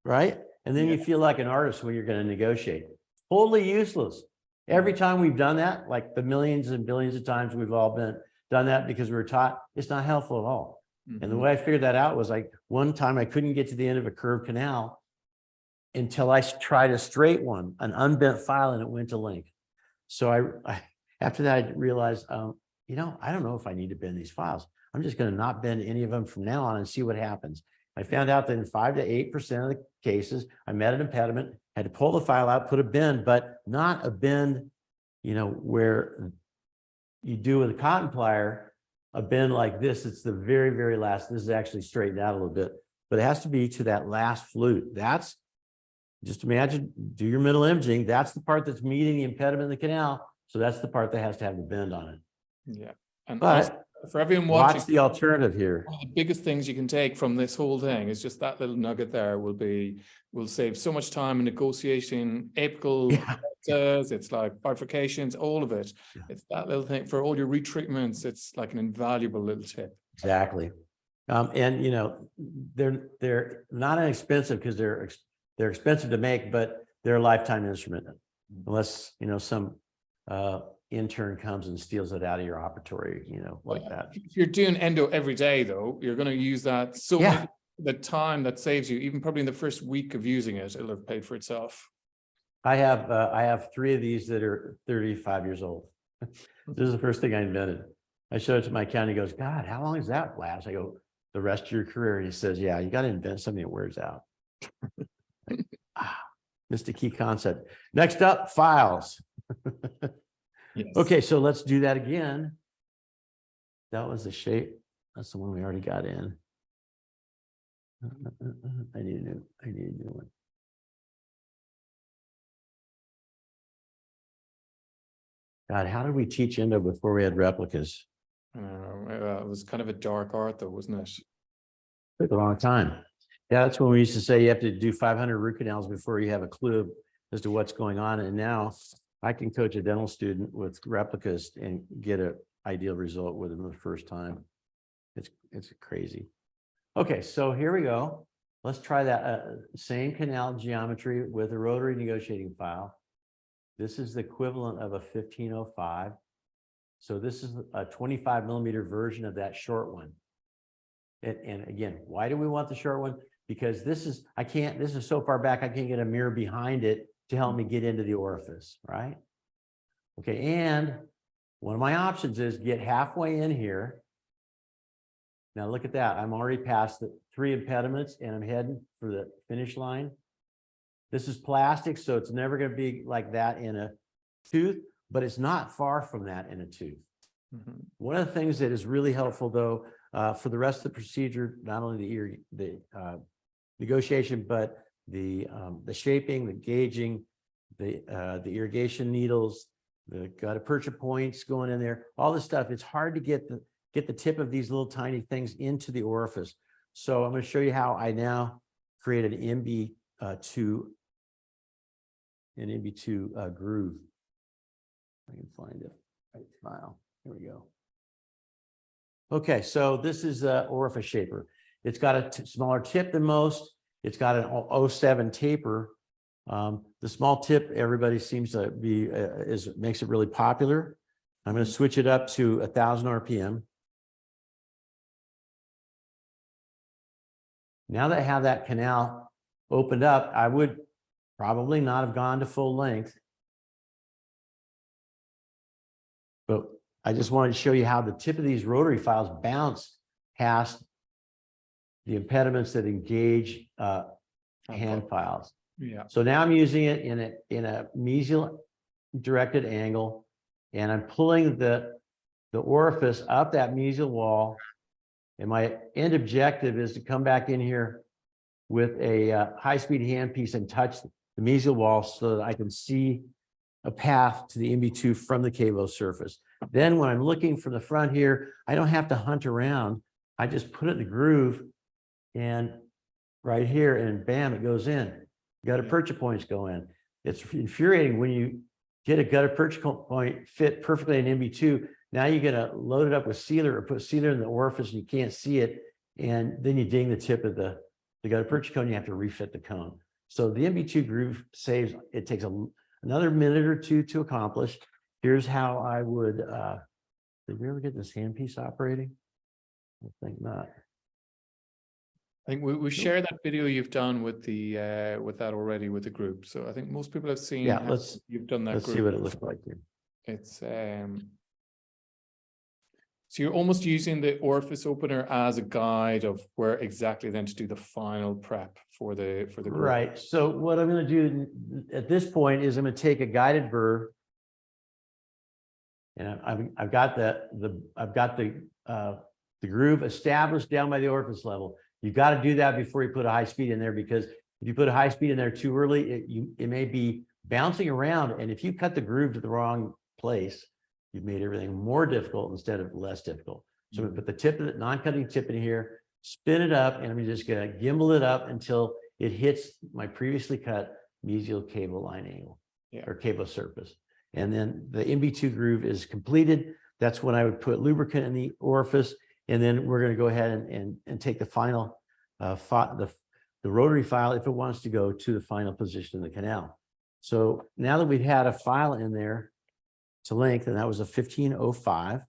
Right? And then you feel like an artist when you're going to negotiate. Totally useless. Every time we've done that, like the millions and billions of times we've all done that because we were taught, it's not helpful at all. Mm-hmm. And the way I figured that out was like one time I couldn't get to the end of a curved canal until I tried a straight one, an unbent file, and it went to length. So I after that, I realized, I don't know if I need to bend these files. I'm just going to not bend any of them from now on and see what happens. I found out that in 5 to 8% of the cases, I met an impediment, had to pull the file out, put a bend, but not a bend, where you do with a cotton plier, a bend like this. It's the very, very last. This is actually straightened out a little bit, but it has to be to that last flute. That's, just imagine, do your mental imaging. That's the part that's meeting the impediment in the canal. So that's the part that has to have the bend on it. Yeah. And But for everyone watching, watch the alternative here. one of the biggest things you can take from this whole thing is just that little nugget there will save so much time in negotiating apical it's like bifurcations, all of it. Yeah. It's that little thing for all your retreatments. It's like an invaluable little tip. Exactly. And they're not inexpensive because they're expensive to make, but they're a lifetime instrument. Unless, some intern comes and steals it out of your operatory, like that. If you're doing endo every day, though, you're going to use that. So the time that saves you, even probably in the first week of using it, it'll have paid for itself. I have 3 of these that are 35 years old. This is the first thing I invented. I showed it to my accountant. He goes, God, how long does that last? I go, the rest of your career. And he says, yeah, you got to invent something that wears out. Missed a key concept. Next up, files. Yes. Okay, so let's do that again. That was the shape. That's the one we already got in. I need a new one. God, how did we teach endo before we had replicas? It was kind of a dark art, though, wasn't it? Took a long time. Yeah, that's when we used to say you have to do 500 root canals before you have a clue as to what's going on. And now I can coach a dental student with replicas and get an ideal result with them the first time. It's crazy. Okay, so here we go. Let's try that same canal geometry with a rotary negotiating file. This is the equivalent of a 1505. So this is a 25 millimeter version of that short one. And again, why do we want the short one? Because this is so far back, I can't get a mirror behind it to help me get into the orifice, right? Okay, and one of my options is get halfway in here. Now look at that. I'm already past the 3 impediments and I'm heading for the finish line. This is plastic, so it's never going to be like that in a tooth, but it's not far from that in a tooth. Mm-hmm. One of the things that is really helpful, though, for the rest of the procedure, not only the negotiation, but the shaping, the gauging, the irrigation needles, the gutta percha points going in there, all this stuff. It's hard to get the tip of these little tiny things into the orifice. So I'm going to show you how I now create an MB2 groove. I can find it. Right file. Here we go. Okay, so this is an orifice shaper. It's got a smaller tip than most. It's got an 07 taper. The small tip, everybody seems to be makes it really popular. I'm going to switch it up to 1,000 RPM. Now that I have that canal opened up, I would probably not have gone to full length. But I just wanted to show you how the tip of these rotary files bounce past the impediments that engage hand files. Yeah. So now I'm using it in a mesial directed angle, and I'm pulling the orifice up that mesial wall. And my end objective is to come back in here with a high-speed handpiece and touch the mesial wall so that I can see a path to the MB2 from the cavo surface. Then when I'm looking from the front here, I don't have to hunt around. I just put it in the groove and right here, and bam, it goes in. Gutta percha points go in. It's infuriating when you get a gutta percha point fit perfectly in MB2. Now you're going to load it up with sealer or put sealer in the orifice and you can't see it. And then you ding the tip of the gutta percha cone, you have to refit the cone. So the MB2 groove saves, it takes another minute or two to accomplish. Here's how I would, did we ever get this handpiece operating? I think not. I think we share that video you've done with the with that already with the group. So I think most people have seen. Yeah, you've done that. Let's see what it looks like here. It's So you're almost using the orifice opener as a guide of where exactly then to do the final prep for the groove. Right. So what I'm going to do at this point is I'm going to take a guided burr, and I've got the groove established down by the orifice level. You've got to do that before you put a high speed in there, because if you put a high speed in there too early, it may be bouncing around, and if you cut the groove to the wrong place, you've made everything more difficult instead of less difficult. So I'm going to put the tip of the non-cutting tip in here, spin it up, and I'm just going to gimbal it up until it hits my previously cut mesial cable line angle, or cable surface. And then the MB2 groove is completed. That's when I would put lubricant in the orifice. And then we're going to go ahead and take the final, the rotary file, if it wants to go to the final position in the canal. So now that we've had a file in there to length, and that was a 1505,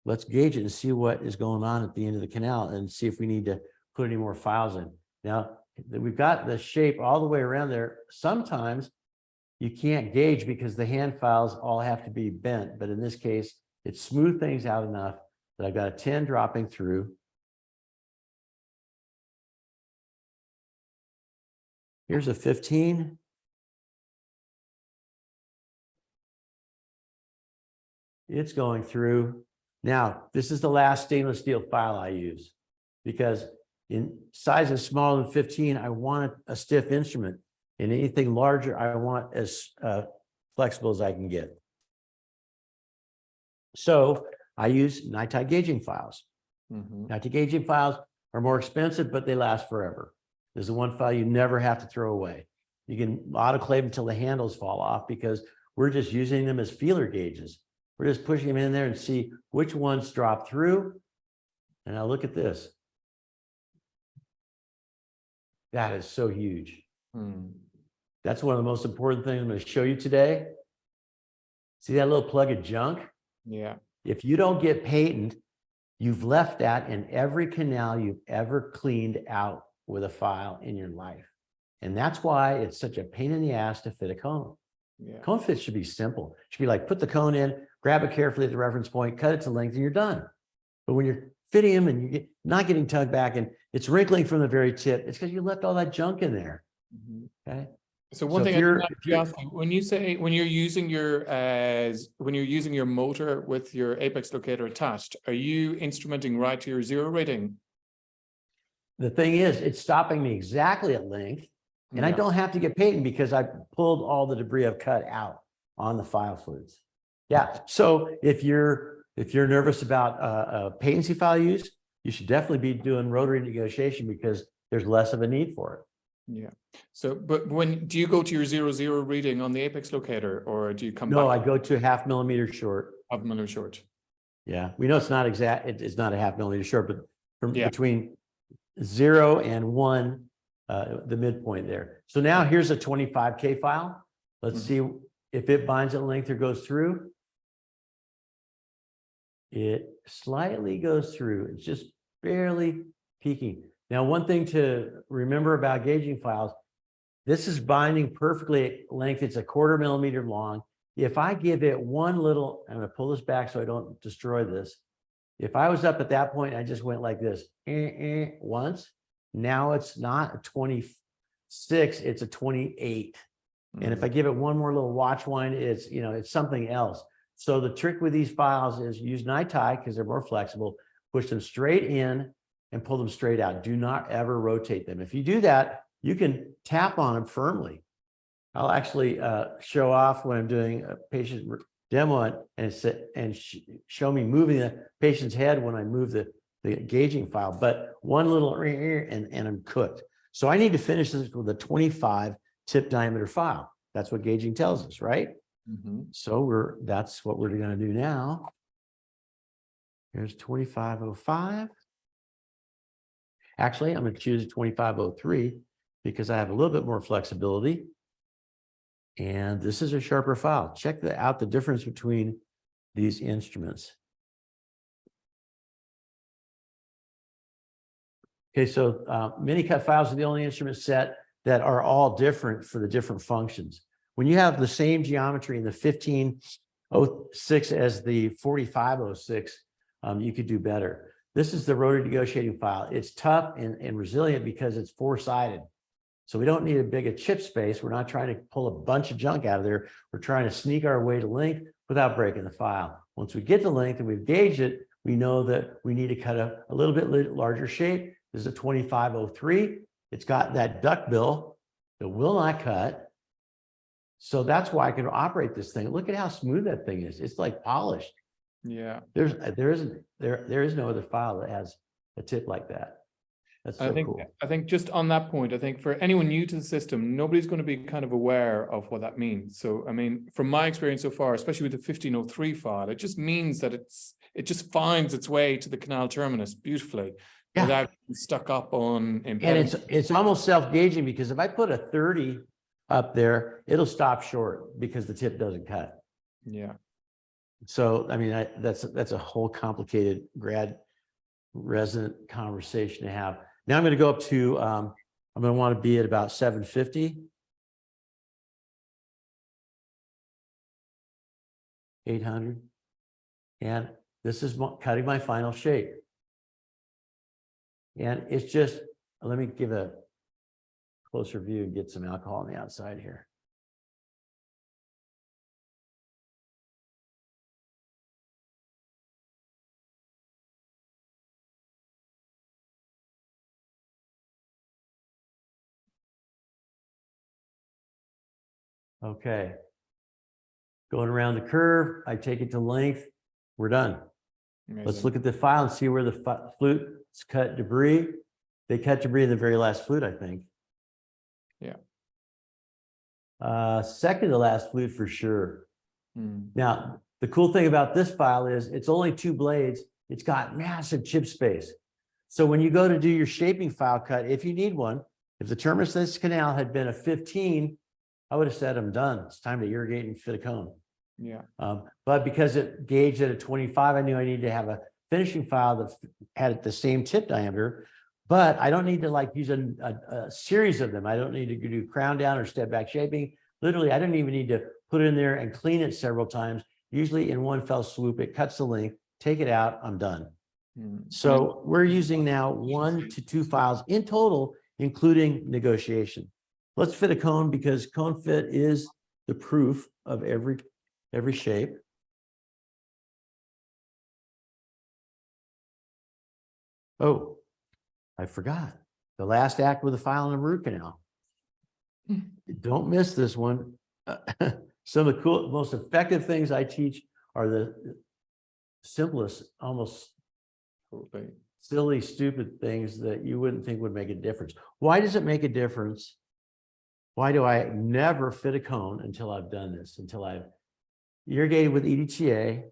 let's gauge it and see what is going on at the end of the canal and see if we need to put any more files in. Now that we've got the shape all the way around there, sometimes you can't gauge because the hand files all have to be bent. But in this case, it smoothed things out enough that I've got a 10 dropping through. Here's a 15. It's going through. Now, this is the last stainless steel file I use, because in sizes smaller than 15, I want a stiff instrument. And anything larger, I want as flexible as I can get. So I use night-tie gauging files. Night-tie gauging files are more expensive, but they last forever. There's the one file you never have to throw away. You can autoclave until the handles fall off, because we're just using them as feeler gauges. We're just pushing them in there and see which ones drop through. And now look at this. That is so huge. That's one of the most important things I'm going to show you today. See that little plug of junk? Yeah. If you don't get patent, you've left that in every canal you've ever cleaned out with a file in your life. And that's why it's such a pain in the ass to fit a cone. Cone fit should be simple. It should be like, put the cone in, grab it carefully at the reference point, cut it to length, and you're done. But when you're fitting them and you're not getting tugged back and it's wrinkling from the very tip, it's because you left all that junk in there. Okay. So one thing I didn't actually ask you, when you're using your motor with your apex locator attached, are you instrumenting right to your zero rating? The thing is, it's stopping me exactly at length, and I don't have to get patent because I pulled all the debris I've cut out on the file fluids. Yeah. So if you're nervous about patency file use, you should definitely be doing rotary negotiation, because there's less of a need for it. Yeah. So, but do you go to your 00 reading on the apex locator, or do you come back? No, I go to 0.5 millimeter short. 0.5 millimeter short. Yeah. We know it's not exact. It's not a 0.5 millimeter short, but from between 0 and 1, the midpoint there. So now here's a 25K file. Let's see if it binds at length or goes through. It slightly goes through. It's just barely peaking. Now, one thing to remember about gauging files, this is binding perfectly at length. It's 1/4 millimeter long. If I give it one little, I'm going to pull this back so I don't destroy this. If I was up at that point, I just went like this once. Now it's not a 26, it's a 28. And if I give it one more little watch wind, it's, it's something else. So the trick with these files is use night tie, because they're more flexible, push them straight in and pull them straight out. Do not ever rotate them. If you do that, you can tap on them firmly. I'll actually show off when I'm doing a patient demo and show me moving the patient's head when I move the gauging file. But one little and I'm cooked. So I need to finish this with a 25 tip diameter file. That's what gauging tells us, right? So that's what we're going to do now. Here's 2505. Actually, I'm going to choose 2503 because I have a little bit more flexibility. And this is a sharper file. Check out the difference between these instruments. Okay, so Minikut files are the only instrument set that are all different for the different functions. When you have the same geometry in the 1505 06 as the 4506, you could do better. This is the rotary negotiating file. It's tough and resilient because it's four-sided. So we don't need a big chip space. We're not trying to pull a bunch of junk out of there. We're trying to sneak our way to length without breaking the file. Once we get to length and we've gauged it, we know that we need to cut a little bit larger shape. This is a 2503. It's got that duck bill that will not cut. So that's why I can operate this thing. Look at how smooth that thing is. It's like polished. Yeah. There is no other file that has a tip like that. That's so cool. I think just on that point, I think for anyone new to the system, nobody's going to be kind of aware of what that means. So, I mean, from my experience so far, especially with the 1503 file, it just means that it just finds its way to the canal terminus beautifully without being stuck up on impediments. And it's almost self-gauging, because if I put a 30 up there, it'll stop short because the tip doesn't cut. Yeah. So, I mean, that's a whole complicated grad resident conversation to have. Now I'm going to go up to, I'm going to want to be at about 750. 800. And this is cutting my final shape. And it's just, let me give a closer view and get some alcohol on the outside here. Okay. Going around the curve, I take it to length. We're done. Amazing. Let's look at the file and see where the flutes cut debris. They cut debris in the very last flute, I think. Yeah. Second to last flute for sure. Hmm. Now, the cool thing about this file is it's only 2 blades. It's got massive chip space. So when you go to do your shaping file cut, if you need one, if the terminus of this canal had been a 15, I would have said, I'm done. It's time to irrigate and fit a cone. Yeah. But because it gauged at a 25, I knew I needed to have a finishing file that had the same tip diameter, but I don't need to like use a series of them. I don't need to do crown down or step back shaping. Literally, I don't even need to put it in there and clean it several times. Usually in one fell swoop, it cuts the length, take it out, I'm done. So we're using now 1 to 2 files in total, including negotiation. Let's fit a cone, because cone fit is the proof of every shape. Oh, I forgot the last act with the file and the root canal. Don't miss this one. Some of the most effective things I teach are the simplest, almost silly, stupid things that you wouldn't think would make a difference. Why does it make a difference? Why do I never fit a cone until I've done this, until I've irrigated with EDTA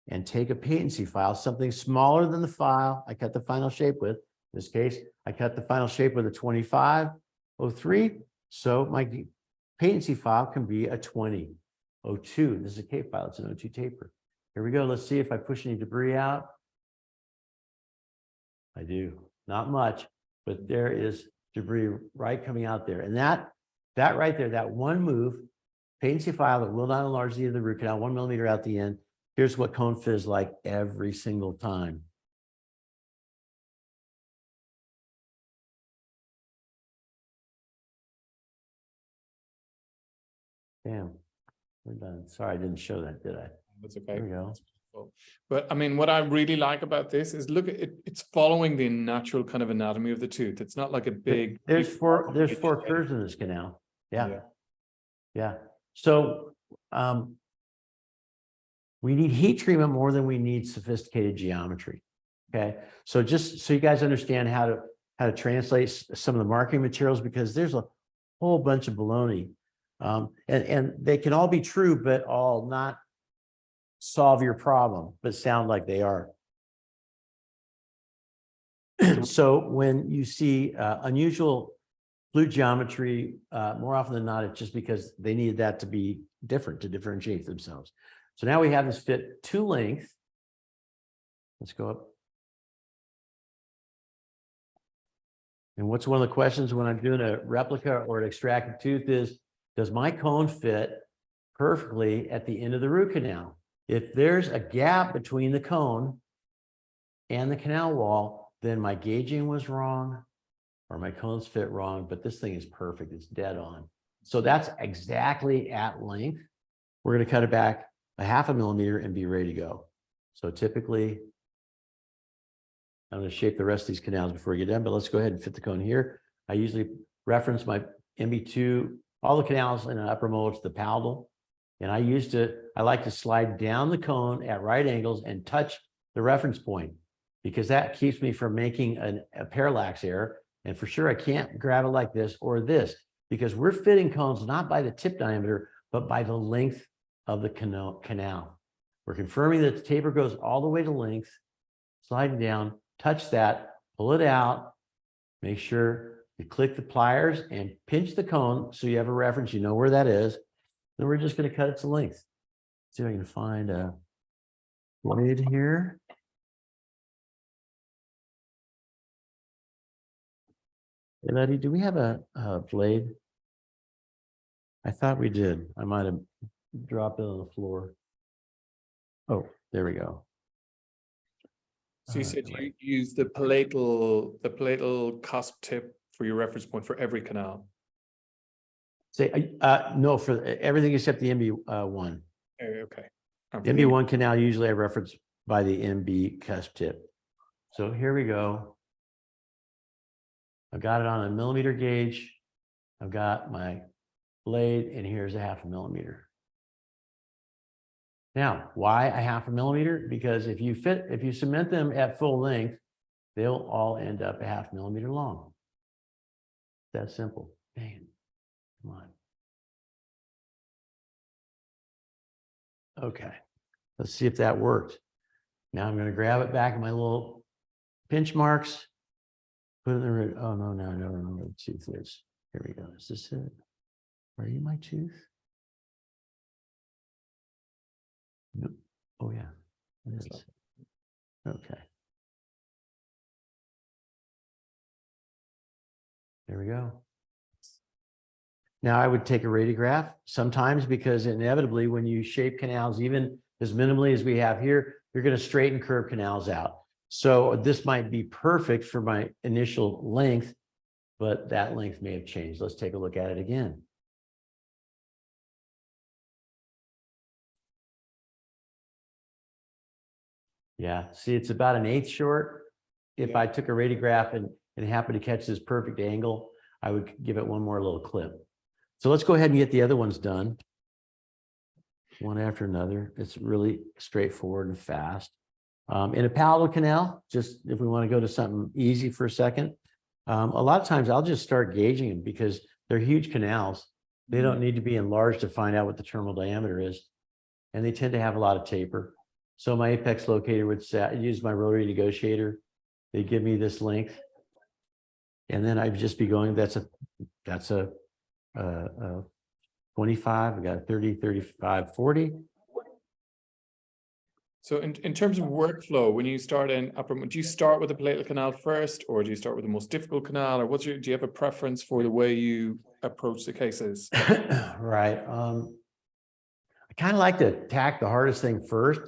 and take a patency file, something smaller than the file I cut the final shape with. In this case, I cut the final shape with a 2503. So my patency file can be a 2002. This is a K file, it's an 02 taper. Here we go. Let's see if I push any debris out. I do, not much, but there is debris right coming out there. And that right there, that one move, patency file that will not enlarge the end of the root canal, 1 millimeter out the end. Here's what cone fit is like every single time. Damn, we're done. Sorry, I didn't show that, did I? That's okay. There we go. But I mean, what I really like about this is look at it, it's following the natural kind of anatomy of the tooth. It's not like a big. There's four curves in this canal. Yeah. So we need heat treatment more than we need sophisticated geometry. Okay. So just so you guys understand how to translate some of the marketing materials, because there's a whole bunch of baloney. And they can all be true, but all not solve your problem, but sound like they are. So when you see unusual flute geometry, more often than not, it's just because they needed that to be different, to differentiate themselves. So now we have this fit to length. Let's go up. And what's one of the questions when I'm doing a replica or an extracted tooth is, does my cone fit perfectly at the end of the root canal. If there's a gap between the cone and the canal wall, then my gauging was wrong or my cones fit wrong, but this thing is perfect. It's dead on. So that's exactly at length. We're going to cut it back a 0.5 millimeter and be ready to go. So typically, I'm going to shape the rest of these canals before we get done, but let's go ahead and fit the cone here. I usually reference my MB2, all the canals in an upper mold to the palatal. And I like to slide down the cone at right angles and touch the reference point, because that keeps me from making a parallax error. And for sure, I can't grab it like this or this, because we're fitting cones not by the tip diameter, but by the length of the canal. We're confirming that the taper goes all the way to length, sliding down, touch that, pull it out, make sure you click the pliers and pinch the cone so you have a reference, you know where that is. Then we're just going to cut it to length. See if I can find a blade here. Hey, Letty, do we have a blade? I thought we did. I might have dropped it on the floor. Oh, there we go. So you said you use the palatal cusp tip for your reference point for every canal. Say no, for everything except the MB1. Okay. The MB1 canal usually I reference by the MB cusp tip. So here we go. I've got it on a millimeter gauge. I've got my blade, and here's a 0.5 millimeter. Now, why a 0.5 millimeter? Because if you cement them at full length, they'll all end up a 0.5 millimeter long. That simple. Dang. Come on. Okay. Let's see if that worked. Now I'm going to grab it back in my little pinch marks. Put it in the root. Oh, no, the tooth is. Here we go. Is this it? Are you my tooth? Nope. Oh, yeah. It is. Okay. There we go. Now I would take a radiograph sometimes, because inevitably when you shape canals, even as minimally as we have here, you're going to straighten curve canals out. So this might be perfect for my initial length, but that length may have changed. Let's take a look at it again. Yeah, see, it's about 1/8 short. If I took a radiograph and happened to catch this perfect angle, I would give it one more little clip. So let's go ahead and get the other ones done, one after another. It's really straightforward and fast. In a palatal canal, just if we want to go to something easy for a second, a lot of times I'll just start gauging them because they're huge canals. They don't need to be enlarged to find out what the terminal diameter is. And they tend to have a lot of taper. So my apex locator would use my rotary negotiator. They give me this length. And then I'd just be going, that's a 25, I got a 30, 35, 40. So in terms of workflow, when you start in upper, do you start with the palatal canal first, or do you start with the most difficult canal, or do you have a preference for the way you approach the cases? Right. I kind of like to attack the hardest thing first,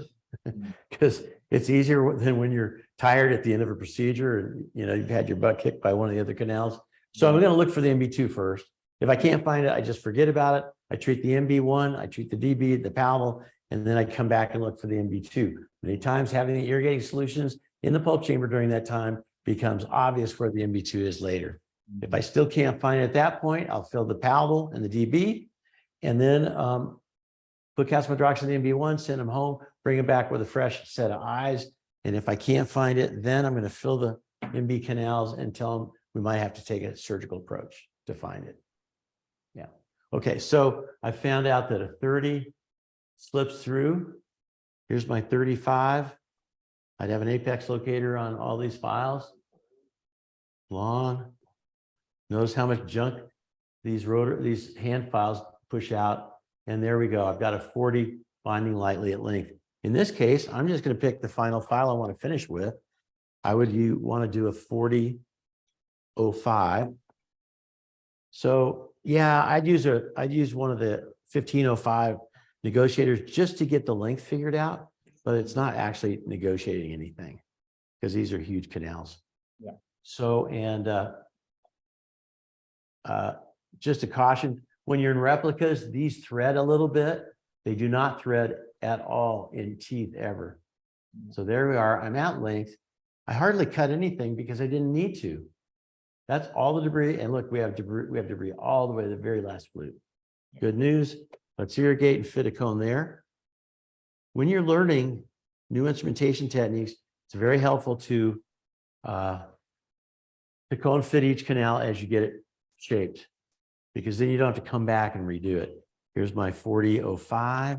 because it's easier than when you're tired at the end of a procedure and you've had your butt kicked by one of the other canals. So I'm going to look for the MB2 first. If I can't find it, I just forget about it. I treat the MB1, I treat the DB, the palatal, and then I come back and look for the MB2. Many times having the irrigating solutions in the pulp chamber during that time becomes obvious where the MB2 is later. If I still can't find it at that point, I'll fill the palatal and the DB, and then put calcium hydroxide in the MB1, send them home, bring them back with a fresh set of eyes. And if I can't find it, then I'm going to fill the MB canals and tell them we might have to take a surgical approach to find it. Yeah. Okay. So I found out that a 30 slips through. Here's my 35. I'd have an apex locator on all these files. Long. Notice how much junk these hand files push out. And there we go. I've got a 40 binding lightly at length. In this case, I'm just going to pick the final file I want to finish with. I would want to do a 4005. So yeah, I'd use one of the 1505 negotiators just to get the length figured out, but it's not actually negotiating anything because these are huge canals. Yeah. So, and just a caution, when you're in replicas, these thread a little bit. They do not thread at all in teeth ever. So there we are. I'm at length. I hardly cut anything because I didn't need to. That's all the debris. And look, we have debris all the way to the very last flute. Good news. Let's irrigate and fit a cone there. When you're learning new instrumentation techniques, it's very helpful to cone fit each canal as you get it shaped, because then you don't have to come back and redo it. Here's my 4005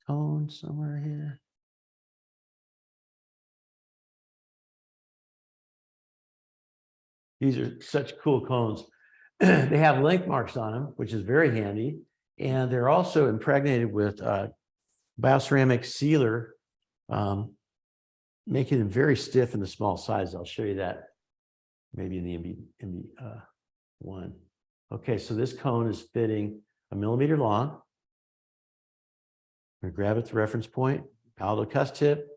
cone somewhere here. These are such cool cones. They have length marks on them, which is very handy. And they're also impregnated with bioceramic sealer, making them very stiff in the small size. I'll show you that maybe in the one. Okay, so this cone is fitting 1 millimeter long. I'm gonna grab it to reference point, palatal cuss tip,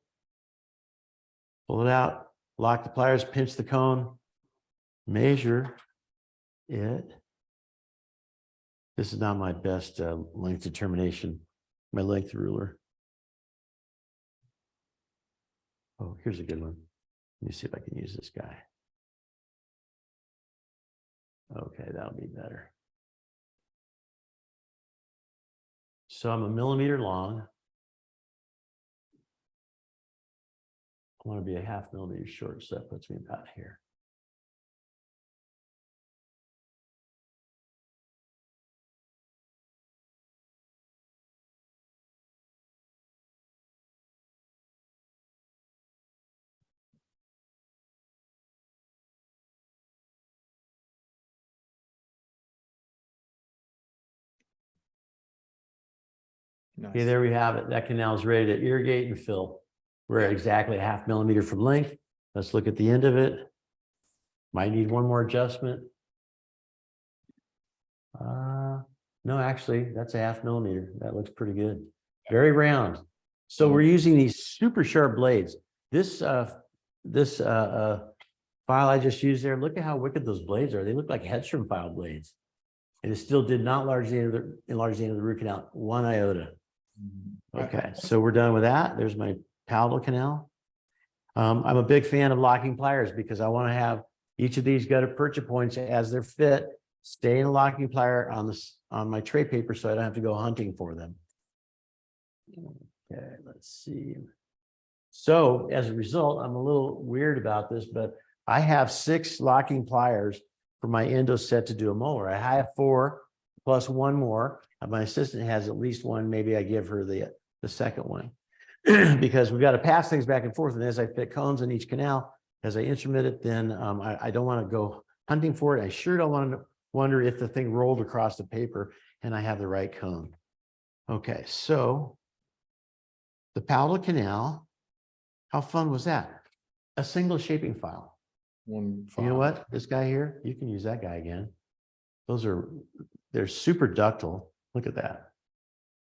pull it out, lock the pliers, pinch the cone, measure it. This is not my best length determination, my length ruler. Oh, here's a good one. Let me see if I can use this guy. Okay, that'll be better. So I'm 1 millimeter long. I want to be a 0.5 millimeter short, so that puts me about here. Nice. Okay, there we have it. That canal is ready to irrigate and fill. We're at exactly 0.5 millimeter from length. Let's look at the end of it. Might need one more adjustment. No, actually, that's a 0.5 millimeter. That looks pretty good. Very round. So we're using these super sharp blades. This file I just used there, look at how wicked those blades are. They look like Hedstrom file blades. And it still did not enlarge the end of the root canal one iota. Okay, so we're done with that. There's my palatal canal. I'm a big fan of locking pliers because I want to have each of these gutta percha points as they're fit, stay in a locking plier on my tray paper so I don't have to go hunting for them. Okay, let's see. So as a result, I'm a little weird about this, but I have 6 locking pliers for my endo set to do a molar. I have 4 plus 1 more. My assistant has at least 1. Maybe I give her the second one because we've got to pass things back and forth. And as I fit cones in each canal, as I instrument it, then I don't want to go hunting for it. I sure don't want to wonder if the thing rolled across the paper and I have the right cone. Okay, so the palatal canal, how fun was that? A single shaping file. One file. You know what? This guy here, you can use that guy again. They're super ductile. Look at that.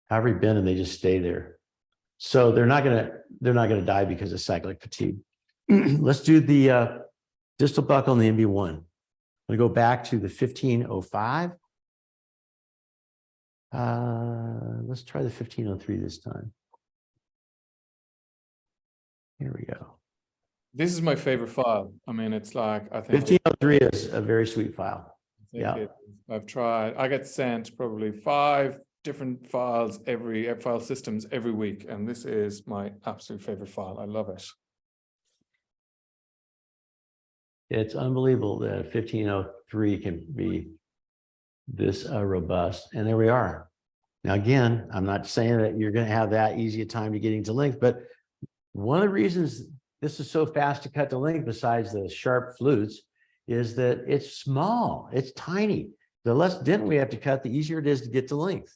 However you bend them, they just stay there. So they're not gonna die because of cyclic fatigue. Let's do the distal buckle and the MB1. I'm gonna go back to the 1505. Let's try the 1503 this time. Here we go. This is my favorite file. I mean, it's like, I think 1503 is a very sweet file. Yeah. I've tried. I get sent probably 5 different files file systems every week, and this is my absolute favorite file. I love it. It's unbelievable that 1503 can be this robust, and there we are. Now, again, I'm not saying that you're going to have that easy a time to getting to length, but one of the reasons this is so fast to cut to length, besides the sharp flutes, is that it's small, it's tiny. The less dent we have to cut, the easier it is to get to length.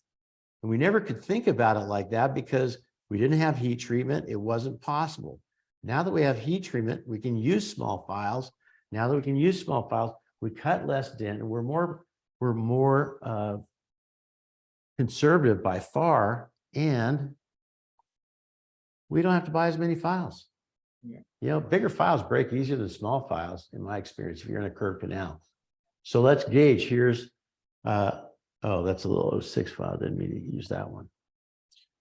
And we never could think about it like that because we didn't have heat treatment. It wasn't possible. Now that we have heat treatment, we can use small files. Now that we can use small files, we cut less dent, and we're more conservative by far And we don't have to buy as many files. Yeah. You know, bigger files break easier than small files, in my experience, if you're in a curved canal. So let's gauge. Here's, oh, that's a little 06 file. Didn't mean to use that one.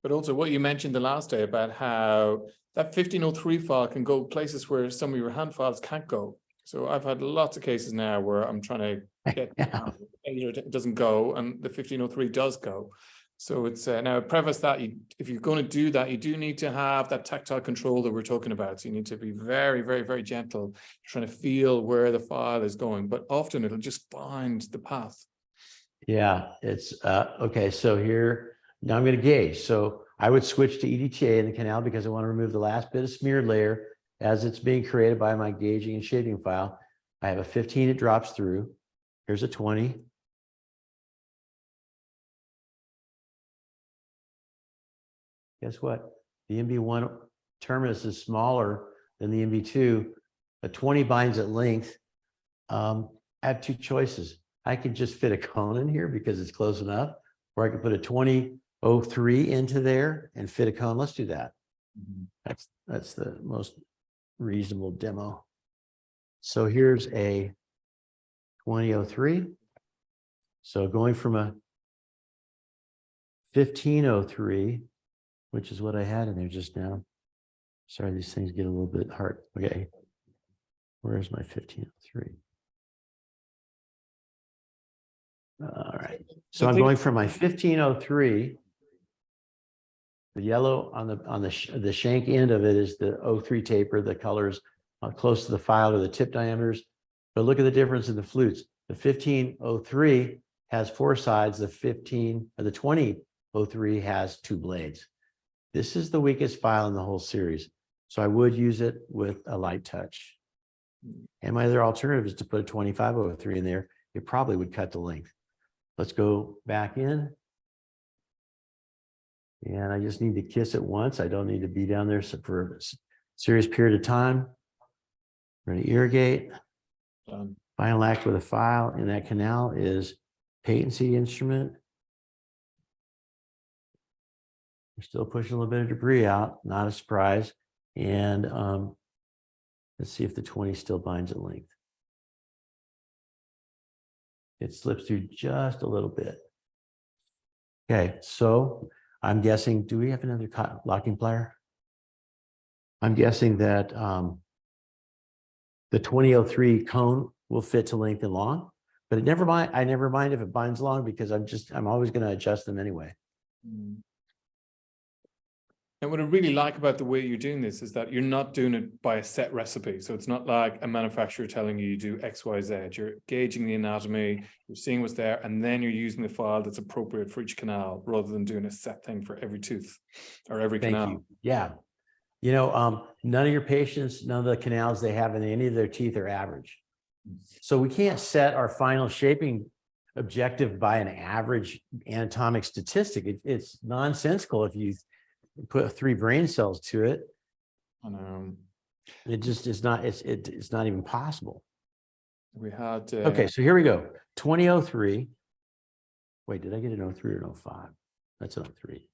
But also what you mentioned the last day about how that 1503 file can go places where some of your hand files can't go. So I've had lots of cases now where I'm trying to get it doesn't go, and the 1503 does go. So it's now preface that if you're going to do that, you do need to have that tactile control that we're talking about. So you need to be very, very, very gentle, trying to feel where the file is going. But often it'll just find the path. Yeah, it's okay. So here, now I'm going to gauge. So I would switch to EDTA in the canal because I want to remove the last bit of smeared layer as it's being created by my gauging and shaping file. I have a 15, it drops through. Here's a 20. Guess what? The MB1 terminus is smaller than the MB2. A 20 binds at length. I have two choices. I could just fit a cone in here because it's close enough, or I could put a 2003 into there and fit a cone. Let's do that. That's the most reasonable demo. So here's a 2003. So going from a 1503, which is what I had in there just now. Sorry, these things get a little bit hard. Okay. Where's my 1503? All right. So I'm going from my 1503. The yellow on the shank end of it is the 03 taper. The colors close to the file or the tip diameters. But look at the difference in the flutes. The 1503 has 4 sides. The 2003 has 2 blades. This is the weakest file in the whole series. So I would use it with a light touch. And my other alternative is to put a 2503 in there. It probably would cut the length. Let's go back in. And I just need to kiss it once. I don't need to be down there for a serious period of time. We're going to irrigate. Final act with a file in that canal is patency instrument. We're still pushing a little bit of debris out, not a surprise. And let's see if the 20 still binds at length. It slips through just a little bit. Okay, so I'm guessing, do we have another locking plier? I'm guessing that the 2003 cone will fit to length and long, but I never mind if it binds long because I'm always going to adjust them anyway. And what I really like about the way you're doing this is that you're not doing it by a set recipe. So it's not like a manufacturer telling you do X, Y, Z. You're gauging the anatomy, you're seeing what's there, and then you're using the file that's appropriate for each canal rather than doing a set thing for every tooth or every canal. Thank you. Yeah. You know, none of your patients, none of the canals they have in any of their teeth are average. So we can't set our final shaping objective by an average anatomic statistic. It's nonsensical if you put 3 brain cells to it. It just is not, it's not even possible. We had okay, so here we go. 2003. Wait, did I get an 03 or an 05? That's an 03.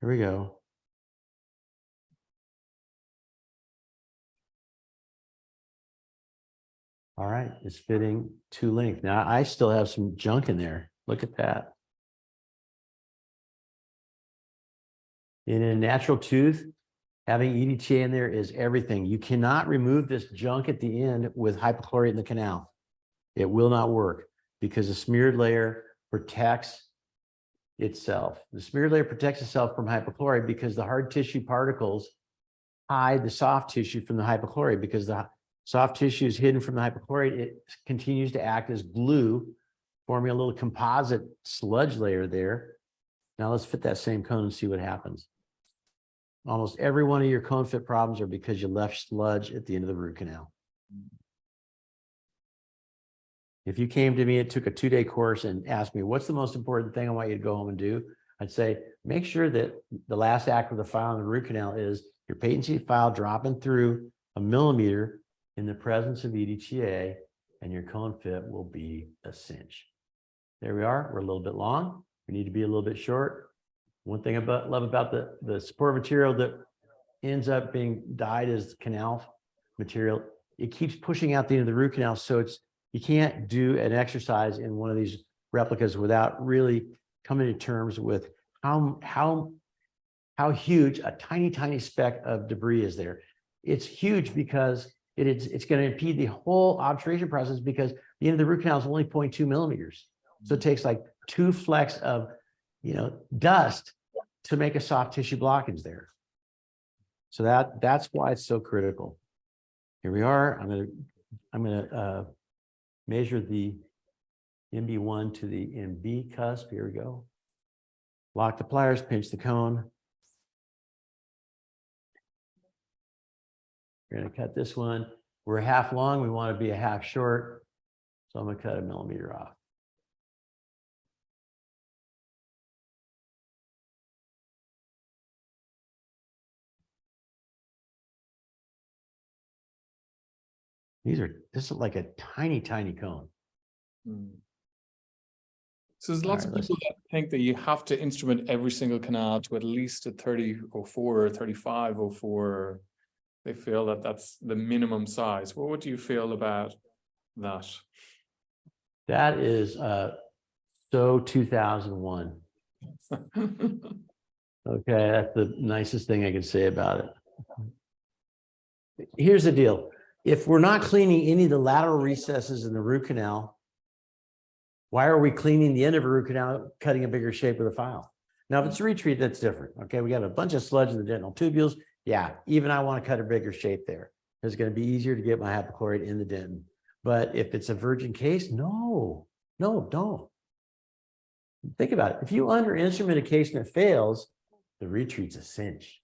Here we go. All right, it's fitting to length. Now I still have some junk in there. Look at that. In a natural tooth, having EDTA in there is everything. You cannot remove this junk at the end with hypochlorite in the canal. It will not work because the smeared layer protects itself. The smeared layer protects itself from hypochlorite because the hard tissue particles hide the soft tissue from the hypochlorite. Because the soft tissue is hidden from the hypochlorite, it continues to act as glue, forming a little composite sludge layer there. Now let's fit that same cone and see what happens. Almost every one of your cone fit problems are because you left sludge at the end of the root canal. If you came to me and took a 2-day course and asked me, what's the most important thing I want you to go home and do? I'd say, make sure that the last act of the file in the root canal is your patency file dropping through a millimeter in the presence of EDTA, and your cone fit will be a cinch. There we are. We're a little bit long. We need to be a little bit short. One thing love about the support material that ends up being dyed as canal material, it keeps pushing out the end of the root canal. So you can't do an exercise in one of these replicas without really coming to terms with how huge a tiny speck of debris is there. It's huge because it's going to impede the whole obturation process, because the end of the root canal is only 0.2 millimeters. So it takes like 2 flecks of, dust to make a soft tissue blockage there. So that's why it's so critical. Here we are. I'm gonna measure the MB1 to the MB cusp. Here we go. Lock the pliers, pinch the cone. We're going to cut this one. We're half long. We want to be a half short. So I'm going to cut 1 millimeter off. This is like a tiny cone. So there's lots of people that think that you have to instrument every single canal to at least a 3004 or 3504. They feel that that's the minimum size. Well, what do you feel about that? That is so 2001. Okay, that's the nicest thing I can say about it. Here's the deal. If we're not cleaning any of the lateral recesses in the root canal, why are we cleaning the end of a root canal, cutting a bigger shape with a file? Now, if it's a retreat, that's different. Okay, we got a bunch of sludge in the dental tubules. Yeah, even I want to cut a bigger shape there. It's going to be easier to get my hypochlorite in the dentin. But if it's a virgin case, no, don't. Think about it. If you under instrument a case and it fails, the retreat's a cinch.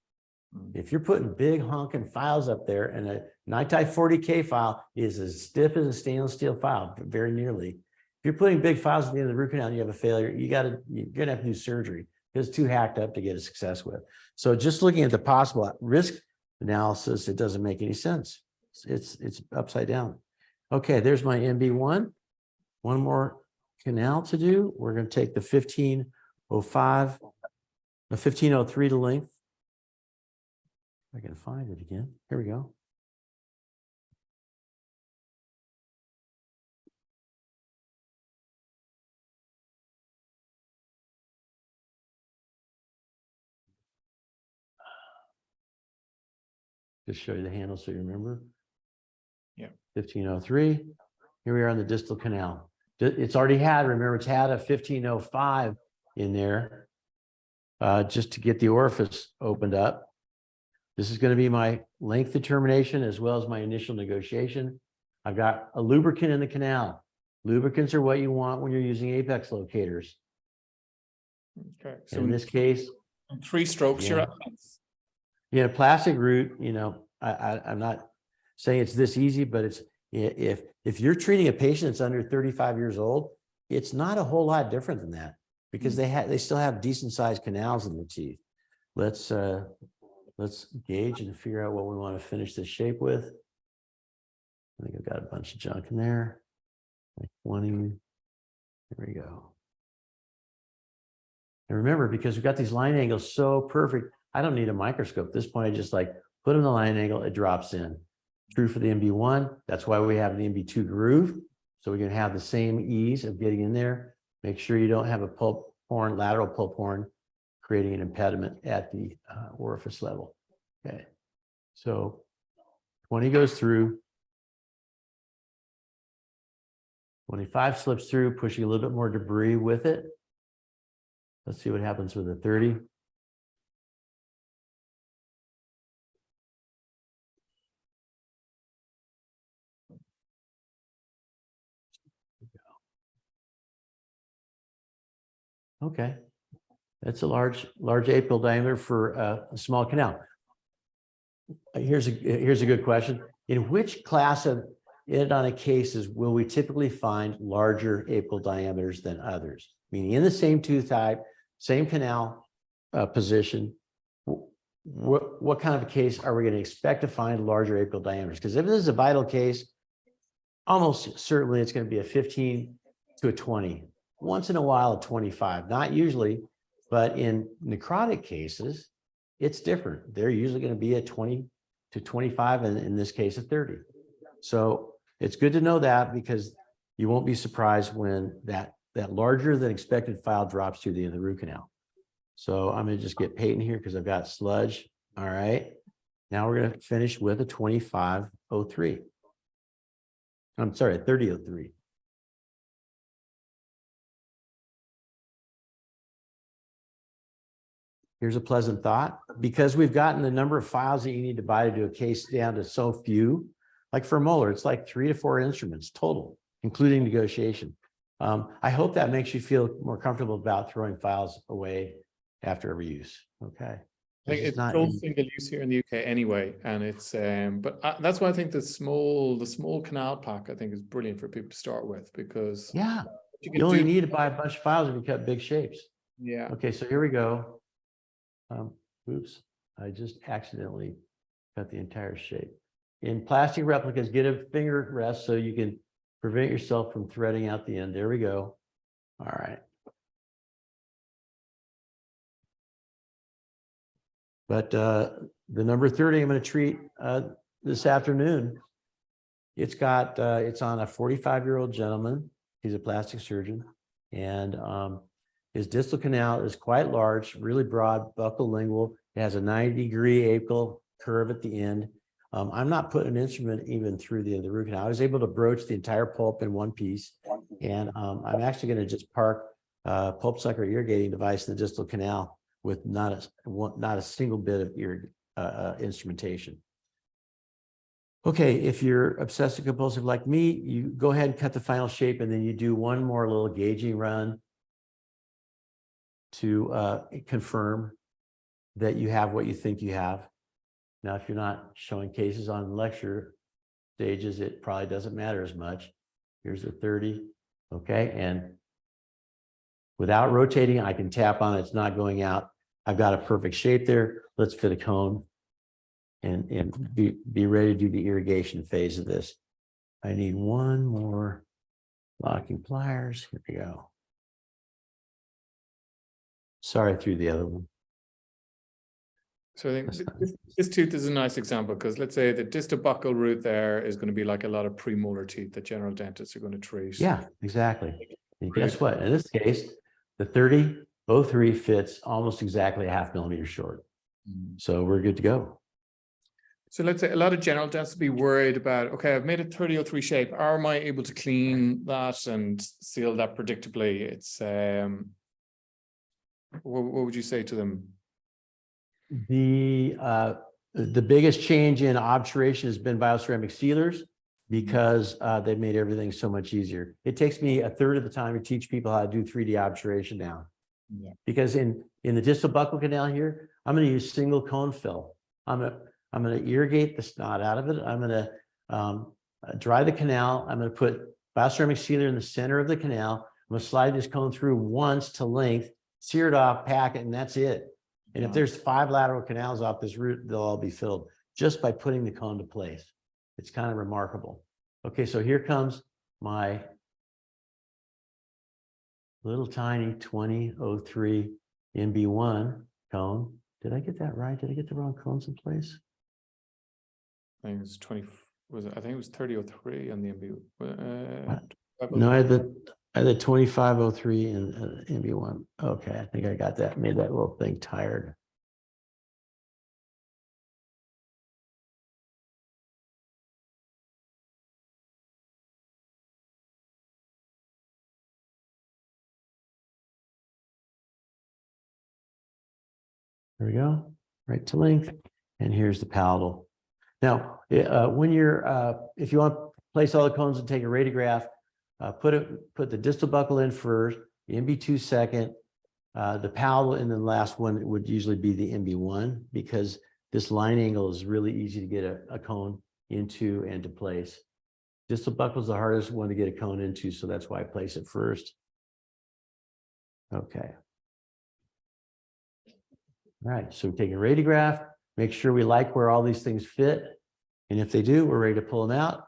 If you're putting big honking files up there, and a NiTi 40K file is as stiff as a stainless steel file, very nearly. If you're putting big files at the end of the root canal and you have a failure, you're gonna have to do surgery because it's too hacked up to get a success with. So just looking at the possible risk analysis, it doesn't make any sense. It's upside down. Okay, there's my MB1. One more canal to do. We're going to take the 1505, the 1503 to length. I can find it again. Here we go. Just show you the handle so you remember. Yeah. 1503. Here we are on the distal canal. It's already had, remember, it's had a 1505 in there just to get the orifice opened up. This is going to be my length determination as well as my initial negotiation. I've got a lubricant in the canal. Lubricants are what you want when you're using apex locators. Okay. So in this case, 3 strokes, you're at length. Yeah, plastic root, I'm not saying it's this easy, but it's if you're treating a patient that's under 35 years old, it's not a whole lot different than that because they still have decent sized canals in the teeth. Let's gauge and figure out what we want to finish this shape with. I think I've got a bunch of junk in there. Like 20. There we go. And remember, because we've got these line angles so perfect, I don't need a microscope. At this point, I just like put in the line angle, it drops in. True for the MB1. That's why we have the MB2 groove. So we can have the same ease of getting in there. Make sure you don't have a pulp horn, lateral pulp horn, creating an impediment at the orifice level. Okay. So 20 goes through. 25 slips through, pushing a little bit more debris with it. Let's see what happens with the 30. Okay, that's a large apical diameter for a small canal. Here's a good question. In which class of endodontic cases will we typically find larger apical diameters than others? Meaning in the same tooth type, same canal position, what kind of a case are we going to expect to find larger apical diameters? Because if this is a vital case, almost certainly it's going to be a 15 to a 20. Once in a while, a 25, not usually, But in necrotic cases, it's different. They're usually going to be at 20 to 25, and in this case, at 30. So it's good to know that, because you won't be surprised when that larger than expected file drops to the end of the root canal. So I'm going to just get Peyton here because I've got sludge. All right. Now we're going to finish with a 2503. I'm sorry, 3003. Here's a pleasant thought. Because we've gotten the number of files that you need to buy to do a case down to so few, like for molar, it's like 3 to 4 instruments total, including negotiation. I hope that makes you feel more comfortable about throwing files away after every use. Okay. I think it's still single use here in the UK anyway, and it's but that's why I think the small canal pack I think is brilliant for people to start with, because you only need to buy a bunch of files if you cut big shapes. Yeah. Okay, so here we go. Oops, I just accidentally cut the entire shape. In plastic replicas, get a finger rest so you can prevent yourself from threading out the end. There we go. All right. But the number 30 I'm going to treat this afternoon. It's on a 45-year-old gentleman. He's a plastic surgeon, and his distal canal is quite large, really broad, buccal lingual. It has a 90-degree apical curve at the end. I'm not putting an instrument even through the end of the root canal. I was able to broach the entire pulp in one piece, and I'm actually going to just park a pulp sucker irrigating device in the distal canal with not a single bit of instrumentation. Okay, if you're obsessive compulsive like me, you go ahead and cut the final shape, and then you do one more little gauging run to confirm that you have what you think you have. Now, if you're not showing cases on lecture stages, it probably doesn't matter as much. Here's the 30, okay? And without rotating, I can tap on it, it's not going out. I've got a perfect shape there. Let's fit a cone and be ready to do the irrigation phase of this. I need one more locking pliers. Here we go. Sorry, I threw the other one. So I think this tooth is a nice example, because let's say the distal buccal root there is going to be like a lot of premolar teeth that general dentists are going to treat. Yeah, exactly. And guess what? In this case, the 3003 fits almost exactly a ½ millimeter short. So we're good to go. So let's say a lot of general dentists be worried about, okay, I've made a 3003 shape. How am I able to clean that and seal that predictably? It's what would you say to them? The biggest change in obturation has been bioceramic sealers, because they've made everything so much easier. It takes me a third of the time to teach people how to do 3D obturation now. Yeah. Because in the distal buccal canal here, I'm going to use single cone fill. I'm going to irrigate the snot out of it. I'm going to dry the canal. I'm going to put bioceramic sealer in the center of the canal. I'm going to slide this cone through once to length, sear it off, pack it, and that's it. And if there's 5 lateral canals off this root, they'll all be filled just by putting the cone to place. It's kind of remarkable. Okay, so here comes my little tiny 2003 MB1 cone. Did I get that right? Did I get the wrong cones in place? I think it was 20. I think it was 3003 on the MB. No, I had the 2503 in MB1. Okay, I think I got that. Made that little thing tired. There we go, right to length. And here's the palatal. Now, when you're, if you want to place all the cones and take a radiograph, put the distal buccal in first, the MB2 second, the palatal, and then the last one would usually be the MB1, because this line angle is really easy to get a cone into and to place. Distal buccal is the hardest one to get a cone into, so that's why I place it first. Okay. All right, so take a radiograph, make sure we like where all these things fit. And if they do, we're ready to pull them out.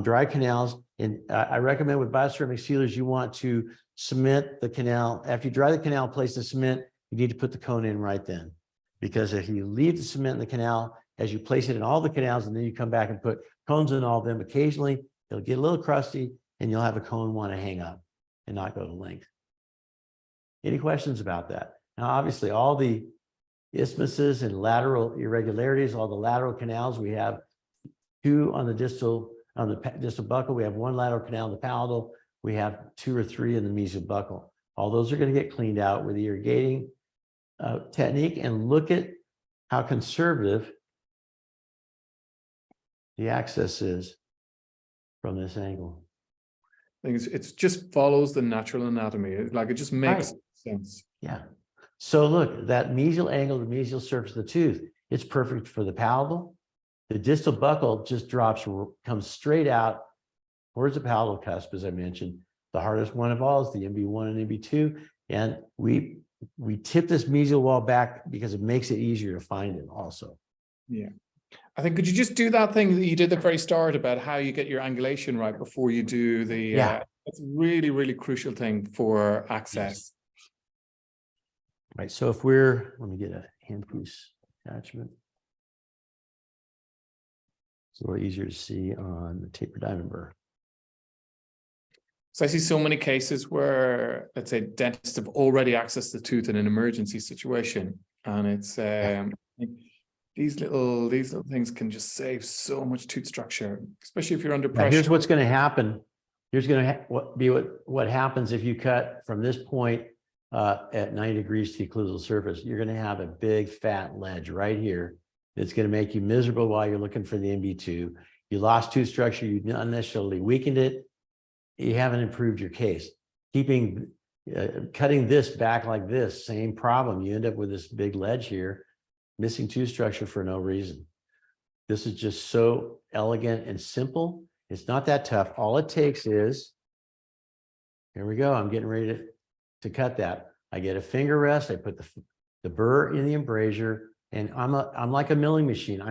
Dry canals, and I recommend with bioceramic sealers, you want to cement the canal. After you dry the canal, place the cement you need to put the cone in right then. Because if you leave the cement in the canal, as you place it in all the canals, and then you come back and put cones in all of them, occasionally it'll get a little crusty and you'll have a cone want to hang up and not go to length. Any questions about that? Now, obviously, all the isthmuses and lateral irregularities, all the lateral canals, we have two on the distal buccal. We have one lateral canal in the palatal. We have 2 or 3 in the mesial buccal. All those are going to get cleaned out with the irrigating technique. And look at how conservative the access is from this angle. I think it just follows the natural anatomy. It just makes sense. Yeah. So look, that mesial angle, the mesial surface of the tooth, it's perfect for the palatal. The distal buccal just comes straight out towards the palatal cusp, as I mentioned. The hardest one of all is the MB1 and MB2. And we tip this mesial wall back because it makes it easier to find it also. Yeah. I think, could you just do that thing that you did at the very start about how you get your angulation right before you do the, it's a really, really crucial thing for access. Right. So if let me get a handpiece attachment. It's a little easier to see on the taper diamond burr. So I see so many cases where, let's say, dentists have already accessed the tooth in an emergency situation, and it's these little things can just save so much tooth structure, especially if you're under pressure. Now, here's what's going to happen. Here's going to be what happens if you cut from this point at 90 degrees to the occlusal surface. You're going to have a big fat ledge right here. It's going to make you miserable while you're looking for the MB2. You lost tooth structure. You unnecessarily weakened it. You haven't improved your case. Cutting this back like this, same problem. You end up with this big ledge here, missing tooth structure for no reason. This is just so elegant and simple. It's not that tough. All it takes is, here we go. I'm getting ready to cut that. I get a finger rest. I put the burr in the embrasure, and I'm like a milling machine.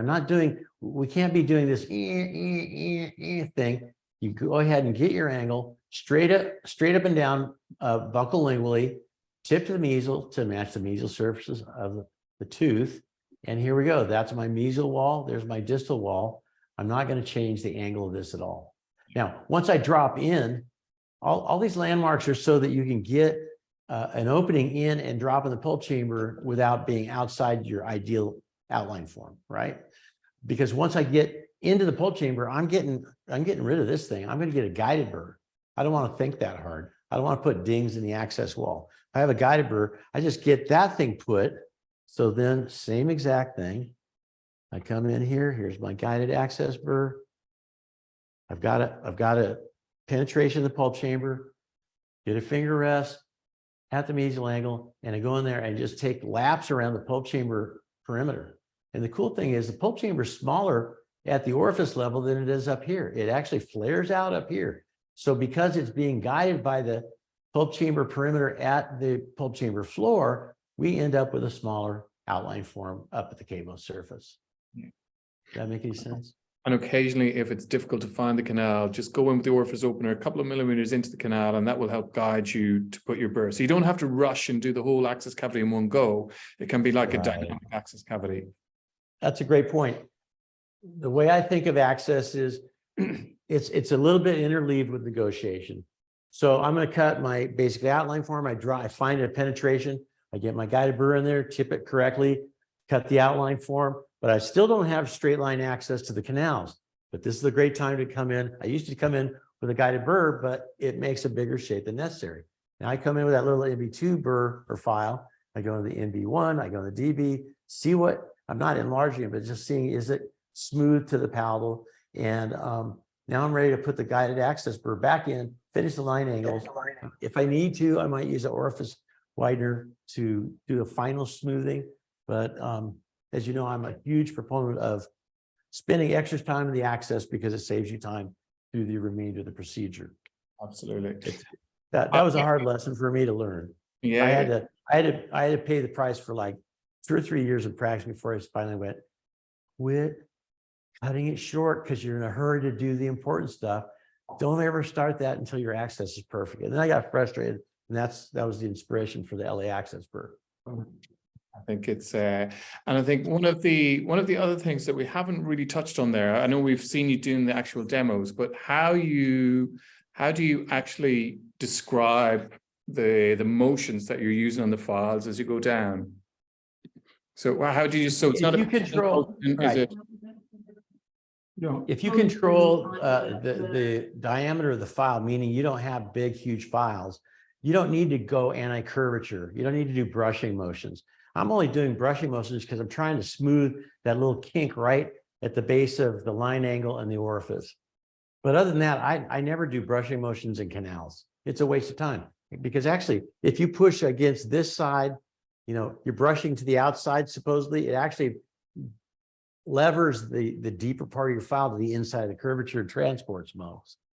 We can't be doing this thing. You go ahead and get your angle straight up and down buccal lingually, tip to the mesial to match the mesial surfaces of the tooth. And here we go. That's my mesial wall. There's my distal wall. I'm not going to change the angle of this at all. Now, once I drop in, all these landmarks are so that you can get an opening in and drop in the pulp chamber without being outside your ideal outline form, right? Because once I get into the pulp chamber, I'm getting rid of this thing. I'm going to get a guided burr. I don't want to think that hard. I don't want to put dings in the access wall. If I have a guided burr, I just get that thing put. So then same exact thing. I come in here. Here's my guided access burr. I've got a penetration of the pulp chamber. Get a finger rest at the mesial angle, and I go in there and just take laps around the pulp chamber perimeter. And the cool thing is the pulp chamber is smaller at the orifice level than it is up here. It actually flares out up here. So because it's being guided by the pulp chamber perimeter at the pulp chamber floor, we end up with a smaller outline form up at the cabo surface. Yeah. Does that make any sense? And occasionally, if it's difficult to find the canal, just go in with the orifice opener a couple of millimeters into the canal, and that will help guide you to put your burr. So you don't have to rush and do the whole access cavity in one go. It can be like a dynamic access cavity. That's a great point. The way I think of access is it's a little bit interleaved with negotiation. So I'm going to cut my basic outline form. I find a penetration. I get my guided burr in there, tip it correctly, cut the outline form, but I still don't have straight line access to the canals. But this is a great time to come in. I used to come in with a guided burr, but it makes a bigger shape than necessary. Now I come in with that little MB2 burr or file. I go to the MB1, I go to the DB, see what, I'm not enlarging it, but just seeing, is it smooth to the palatal? And now I'm ready to put the guided access burr back in, finish the line angles. If I need to, I might use an orifice widener to do a final smoothing. But as you know, I'm a huge proponent of spending extra time in the access because it saves you time through the remainder of the procedure. Absolutely. That was a hard lesson for me to learn. Yeah. I had to pay the price for like 2 or 3 years of practice before I finally went, quit cutting it short because you're in a hurry to do the important stuff. Don't ever start that until your access is perfect. And then I got frustrated, and that was the inspiration for the LA access burr. I think it's and I think one of the other things that we haven't really touched on there, I know we've seen you doing the actual demos, but how do you actually describe the motions that you're using on the files as you go down? So how do you, so it's If not you a control, is right. it? If you control the diameter of the file, meaning you don't have big, huge files, you don't need to go anti-curvature. You don't need to do brushing motions. I'm only doing brushing motions because I'm trying to smooth that little kink right at the base of the line angle and the orifice. But other than that, I never do brushing motions in canals. It's a waste of time, because actually, if you push against this side, you know, you're brushing to the outside, supposedly, it actually levers the deeper part of your file to the inside of the curvature and transports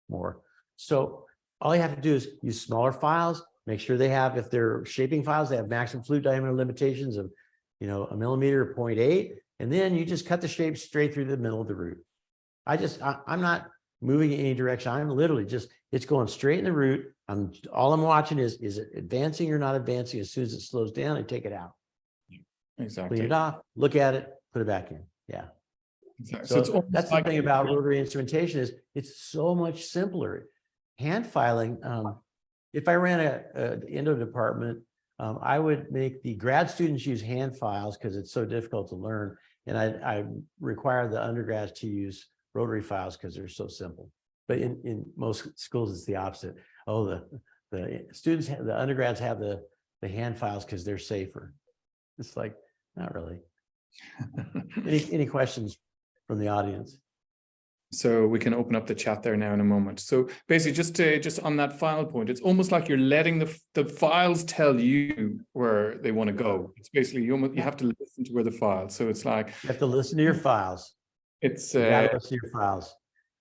more. So all you have to do is use smaller files, make sure they have, if they're shaping files, they have maximum flute diameter limitations of, you know, 1 millimeter or 0.8, and then you just cut the shape straight through the middle of the root. I'm not moving in any direction. I'm literally just, it's going straight in the root. All I'm watching is it advancing or not advancing? As soon as it slows down, I take it out. Exactly. Clean it off, look at it, put it back in. Yeah. Exactly. So it's that's the thing about rotary instrumentation is it's so much simpler. Hand filing, if I ran a Indo department, I would make the grad students use hand files because it's so difficult to learn. And I require the undergrads to use rotary files because they're so simple. But in most schools, it's the opposite. Oh, the students, the undergrads have the hand files because they're safer. It's like, not really. Any questions from the audience? So we can open up the chat there now in a moment. So basically, just on that final point, it's almost like you're letting the files tell you where they want to go. It's basically you have to listen to where the files. So it's like you have to listen to your files. It's you gotta listen to your files.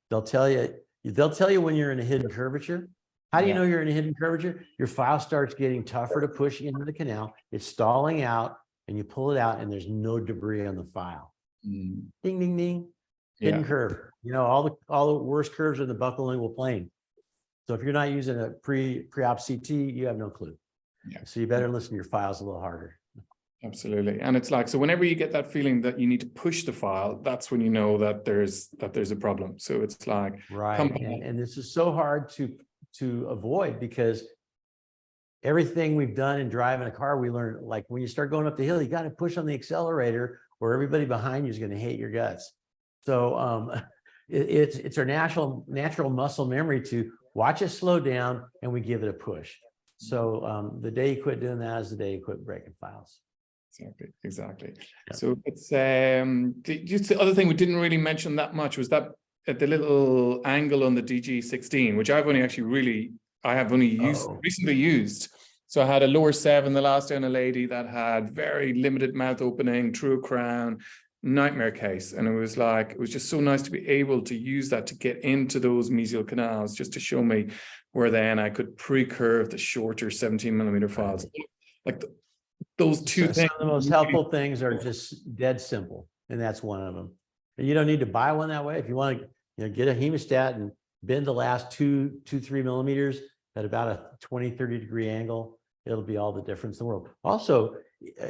They'll tell you when you're in a hidden curvature. How do you know you're in a hidden curvature? Your file starts getting tougher to push into the canal. It's stalling out, and you pull it out, and there's no debris on the file. Ding, ding, ding. Hidden curve. You know, all the worst curves are in the buccolingual plane. So if you're not using a pre-op CT, you have no clue. Yeah. So you better listen to your files a little harder. Absolutely. And it's like, so whenever you get that feeling that you need to push the file, that's when you know that there's a problem. So it's like, right. And this is so hard to avoid, because everything we've done in driving a car, we learned, like when you start going up the hill, you got to push on the accelerator or everybody behind you is going to hate your guts. So it's our natural muscle memory to watch it slow down and we give it a push. So the day you quit doing that is the day you quit breaking files. Exactly. Yeah. So it's just the other thing we didn't really mention that much was that the little angle on the DG16, which I've only actually recently used. So I had a lower 7 the last day on a lady that had very limited mouth opening, true crown, nightmare case. And it was just so nice to be able to use that to get into those mesial canals, just to show me where then I could pre-curve the shorter 17 millimeter files. Like those two things. Some of the most helpful things are just dead simple, and that's one of them. And you don't need to buy one that way. If you want to, get a hemostat and bend the last 2-3 millimeters at about a 20-30 degree angle, it'll be all the difference in the world. Also,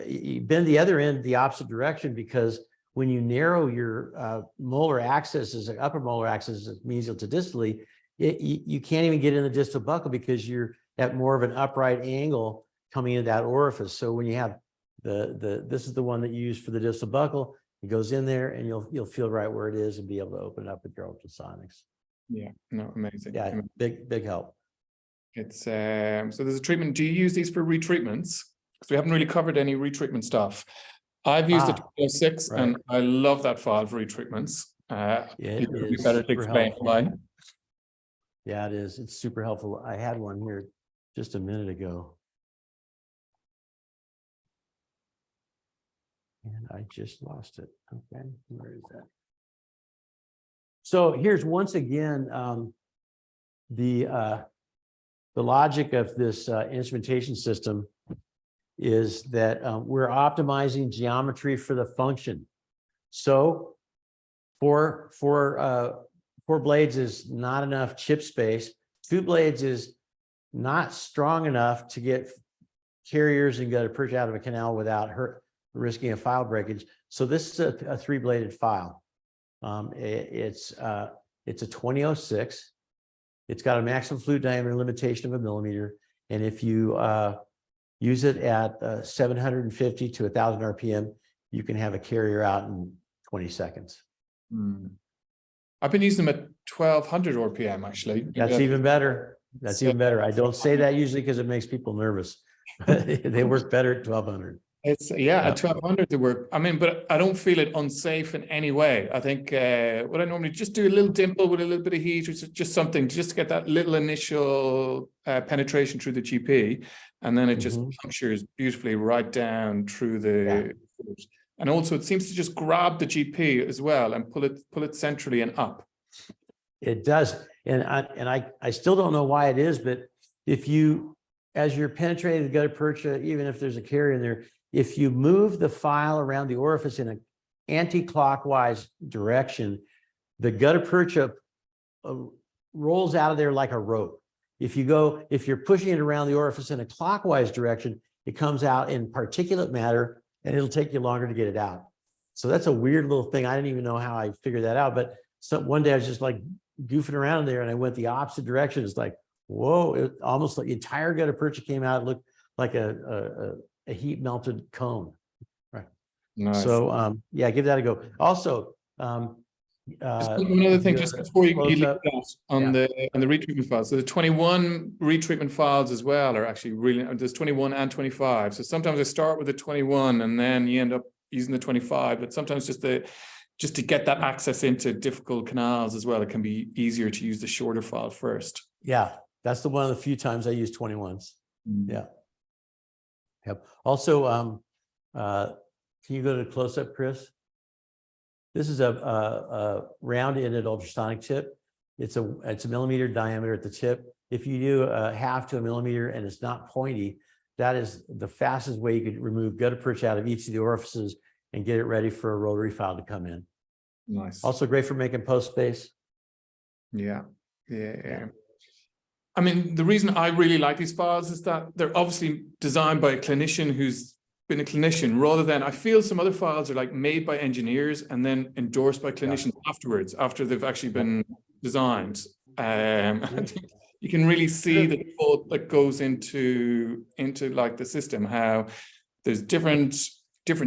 you bend the other end the opposite direction, because when you narrow your molar axis, as an upper molar axis, mesial to distally, you can't even get in the distal buccal because you're at more of an upright angle coming into that orifice. So when you have this is the one that you use for the distal buccal, it goes in there and you'll feel right where it is and be able to open it up with your ultrasonics. Yeah, no, amazing. Yeah, big help. It's so there's a treatment. Do you use these for retreatments? Because we haven't really covered any retreatment stuff. I've used the 206 and I love that file for retreatments. It would be better to explain why. Yeah, it is. It's super helpful. I had one here just a minute ago. And I just lost it. Okay, where is that? So here's once again the logic of this instrumentation system is that we're optimizing geometry for the function. So four blades is not enough chip space. 2 blades is not strong enough to get carriers and gutta percha out of a canal without risking a file breakage. So this is a three-bladed file. It's a 2006. It's got a maximum flute diameter limitation of 1 millimeter. And if you use it at 750 to 1,000 RPM, you can have a carrier out in 20 seconds. I've been using them at 1,200 RPM, actually. That's even better. That's even better. I don't say that usually because it makes people nervous. They work better at 1,200. It's at 1,200 they work. I mean, but I don't feel it unsafe in any way. I think what I normally just do a little dimple with a little bit of heat, or just something just to get that little initial penetration through the GP, and then it just punctures beautifully right down through the. And also, it seems to just grab the GP as well and pull it centrally and up. It does, and I still don't know why it is, but if you, as you're penetrating the gutta percha, even if there's a carrier in there, if you move the file around the orifice in an anti-clockwise direction, the gutta percha rolls out of there like a rope. If you're pushing it around the orifice in a clockwise direction, it comes out in particulate matter, and it'll take you longer to get it out. So that's a weird little thing. I didn't even know how I figured that out, but one day I was just like goofing around there, and I went the opposite direction. It's like, whoa, it almost like the entire gutta percha came out. It looked like a heat melted cone. Right. Nice. So yeah, give that a go. Also, one other thing, just before you leave that on the retreatment files. So the 21 retreatment files as well are actually really, there's 21 and 25. So sometimes I start with the 21 and then you end up using the 25, but sometimes just to get that access into difficult canals as well, it can be easier to use the shorter file first. Yeah, that's one of the few times I use 21s. Yeah. Yep. Also, can you go to close-up, Chris? This is a round-ended ultrasonic tip. It's a millimeter diameter at the tip. If you do a half to a millimeter and it's not pointy, that is the fastest way you could remove gutta percha out of each of the orifices and get it ready for a rotary file to come in. Nice. Also great for making post space. Yeah. I mean, the reason I really like these files is that they're obviously designed by a clinician who's been a clinician, rather than, I feel some other files are like made by engineers and then endorsed by clinicians afterwards, after they've actually been designed. I think you can really see the thought that goes into like the system, how there's different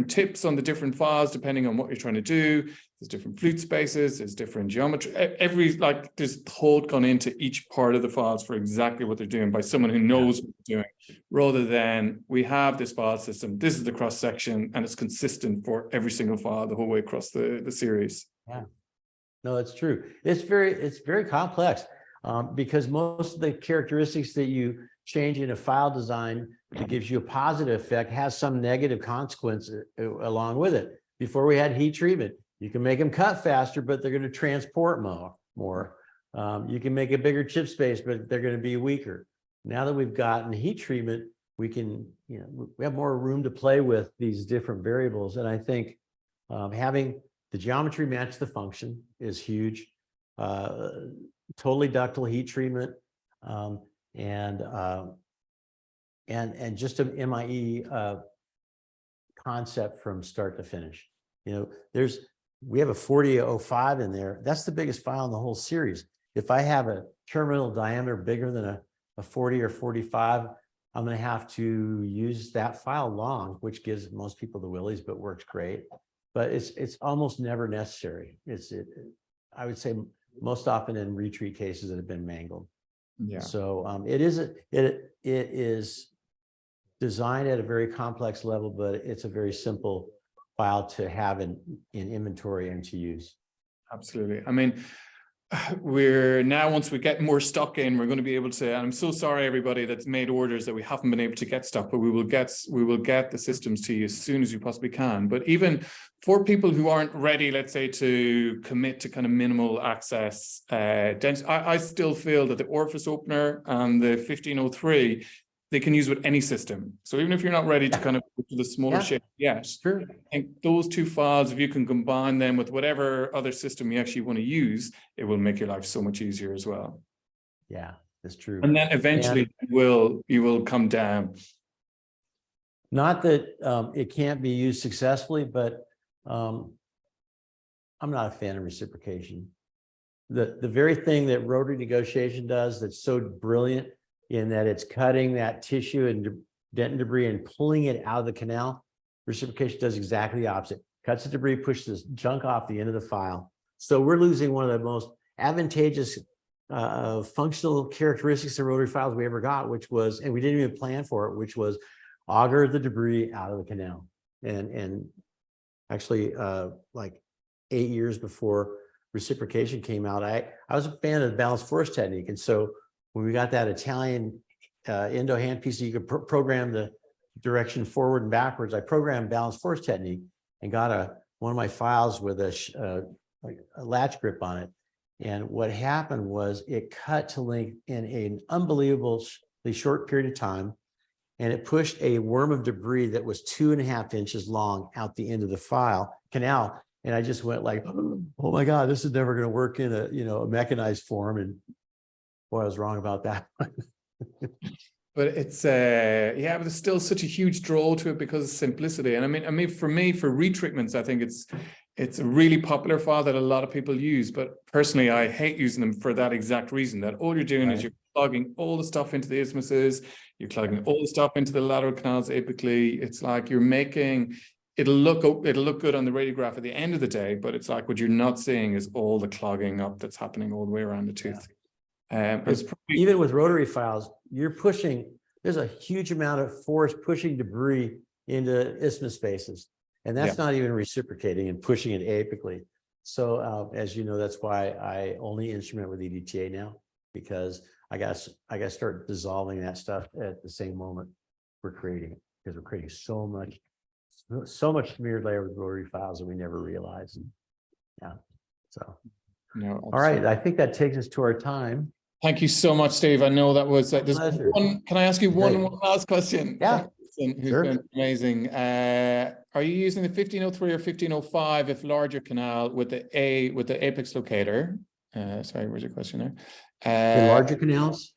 tips on the different files depending on what you're trying to do. There's different flute spaces, there's different geometry, there's thought gone into each part of the files for exactly what they're doing by someone who knows what they're doing, rather than we have this file system, this is the cross section, and it's consistent for every single file the whole way across the series. Yeah, no, it's true. It's very complex because most of the characteristics that you change in a file design that gives you a positive effect has some negative consequence along with it. Before we had heat treatment, you can make them cut faster, but they're going to transport more. You can make a bigger chip space, but they're going to be weaker. Now that we've gotten heat treatment, we can, we have more room to play with these different variables. And I think having the geometry match the function is huge. Totally ductile heat treatment, and just an MIE concept from start to finish. We have a 4005 in there. That's the biggest file in the whole series. If I have a terminal diameter bigger than a 40 or 45, I'm going to have to use that file long, which gives most people the willies, but works great. But it's almost never necessary. I would say most often in retreat cases that have been mangled. Yeah. So it is designed at a very complex level, but it's a very simple file to have in inventory and to use. Absolutely. I mean, we're now, once we get more stock in, we're going to be able to, and I'm so sorry everybody that's made orders that we haven't been able to get stuff, but we will get the systems to you as soon as we possibly can. But even for people who aren't ready, let's say, to commit to kind of minimal access density, I still feel that the orifice opener and the 1503, they can use with any system. So even if you're not ready to kind of go to the smaller shape yet, sure. I think those two files, if you can combine them with whatever other system you actually want to use, it will make your life so much easier as well. Yeah, that's true. And then eventually you will come down. Not that it can't be used successfully, but I'm not a fan of reciprocation. The very thing that rotary negotiation does that's so brilliant in that it's cutting that tissue and dent and debris and pulling it out of the canal, reciprocation does exactly the opposite. Cuts the debris, pushes this junk off the end of the file. So we're losing one of the most advantageous functional characteristics of rotary files we ever got, which was, and we didn't even plan for it, which was auger the debris out of the canal. And actually like 8 years before reciprocation came out, I was a fan of the balanced force technique. And so when we got that Italian Indo handpiece, you could program the direction forward and backwards. I programmed balanced force technique and got one of my files with like a latch grip on it. And what happened was it cut to length in an unbelievably short period of time. And it pushed a worm of debris that was 2.5 inches long out the end of the canal. And I just went like, oh my God, this is never going to work in a mechanized form. And boy, I was wrong about that. But it's but there's still such a huge draw to it because of simplicity. And I mean, for me, for retreatments, I think it's a really popular file that a lot of people use. But personally, I hate using them for that exact reason, that all you're doing is you're plugging all the stuff into the isthmuses, you're plugging all the stuff into the lateral canals apically. It's like you're making it'll look good on the radiograph at the end of the day, but it's like what you're not seeing is all the clogging up that's happening all the way around the tooth. Even with rotary files, you're pushing, there's a huge amount of force pushing debris into isthmus spaces. And that's not even reciprocating and pushing it apically. So as you know, that's why I only instrument with EDTA now, because I got to start dissolving that stuff at the same moment we're creating it, because we're creating so much smeared layer with rotary files that we never realized. Yeah. So, all right. I think that takes us to our time. Thank you so much, Steve. I know that was can I ask you one last question? Yeah. Who's been amazing. Are you using the 1503 or 1505 if larger canal with the apex locator? Sorry, where's your question there? In larger canals?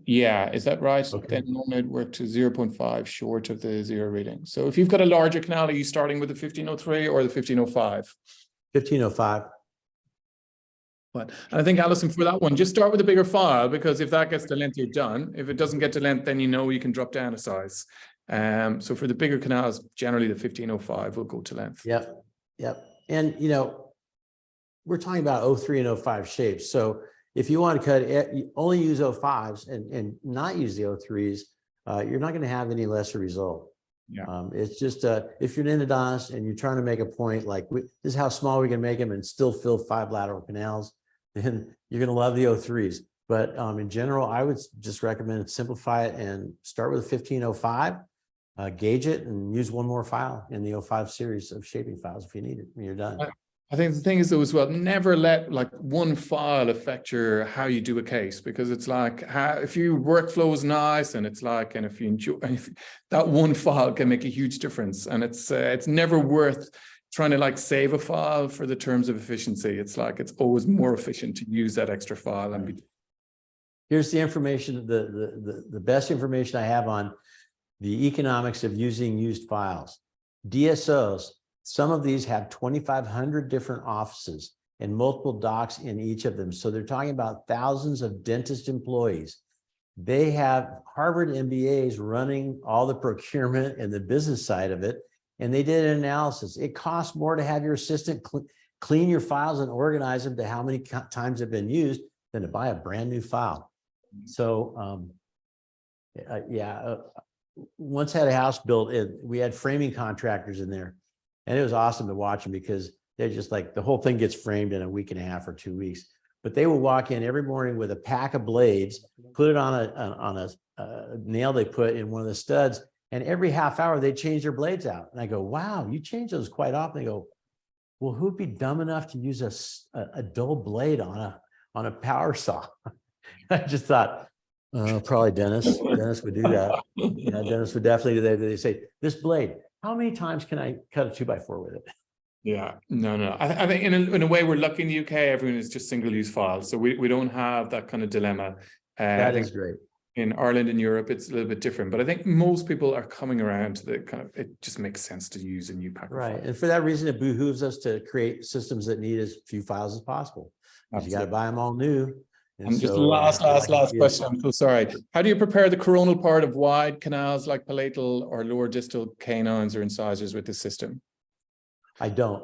Yeah, is that right? Okay. Then normally it work to 0.5 short of the 0 reading. So if you've got a larger canal, are you starting with the 1503 or the 1505? 1505. But I think, Alison, for that one, just start with a bigger file, because if that gets to length, you're done. If it doesn't get to length, then you can drop down a size. So for the bigger canals, generally the 1505 will go to length. Yep. And we're talking about 03 and 05 shapes. So if you want to cut, only use 05s and not use the 03s, you're not going to have any lesser result. Yeah. It's just if you're an endodontist and you're trying to make a point like this is how small we can make them and still fill 5 lateral canals, then you're going to love the 03s. But in general, I would just recommend simplify it and start with a 1505, gauge it, and use one more file in the 05 series of shaping files if you need it when you're done. I think the thing is though as well, never let like one file affect how you do a case, because it's like if your workflow is nice and it's like, and if you enjoy that one file can make a huge difference. And it's never worth trying to like save a file for the terms of efficiency. It's like, it's always more efficient to use that extra file and be. Here's the information, the best information I have on the economics of using used files. DSOs, some of these have 2,500 different offices and multiple docs in each of them. So they're talking about thousands of dentist employees. They have Harvard MBAs running all the procurement and the business side of it. And they did an analysis. It costs more to have your assistant clean your files and organize them to how many times they've been used than to buy a brand new file. So once had a house built, we had framing contractors in there. And it was awesome to watch them because they're just like, the whole thing gets framed in a week and a half or 2 weeks. But they will walk in every morning with a pack of blades, put it on a nail they put in one of the studs, and every half hour they change their blades out. And I go, wow, you change those quite often. They go, well, who'd be dumb enough to use a dull blade on a power saw? I just thought, probably Dennis. Dennis would do that. Yeah, Dennis would definitely do that. They say, this blade, how many times can I cut a 2x4 with it? Yeah, no. I think in a way we're lucky in the UK, everyone is just single-use files. So we don't have that kind of dilemma. That is great. in Ireland and Europe, it's a little bit different. But I think most people are coming around to the kind of, it just makes sense to use a new pack. Right. And for that reason, it behooves us to create systems that need as few files as possible. Because you got to buy them all new. And just last question. I'm so sorry. How do you prepare the coronal part of wide canals like palatal or lower distal canines or incisors with this system? I don't.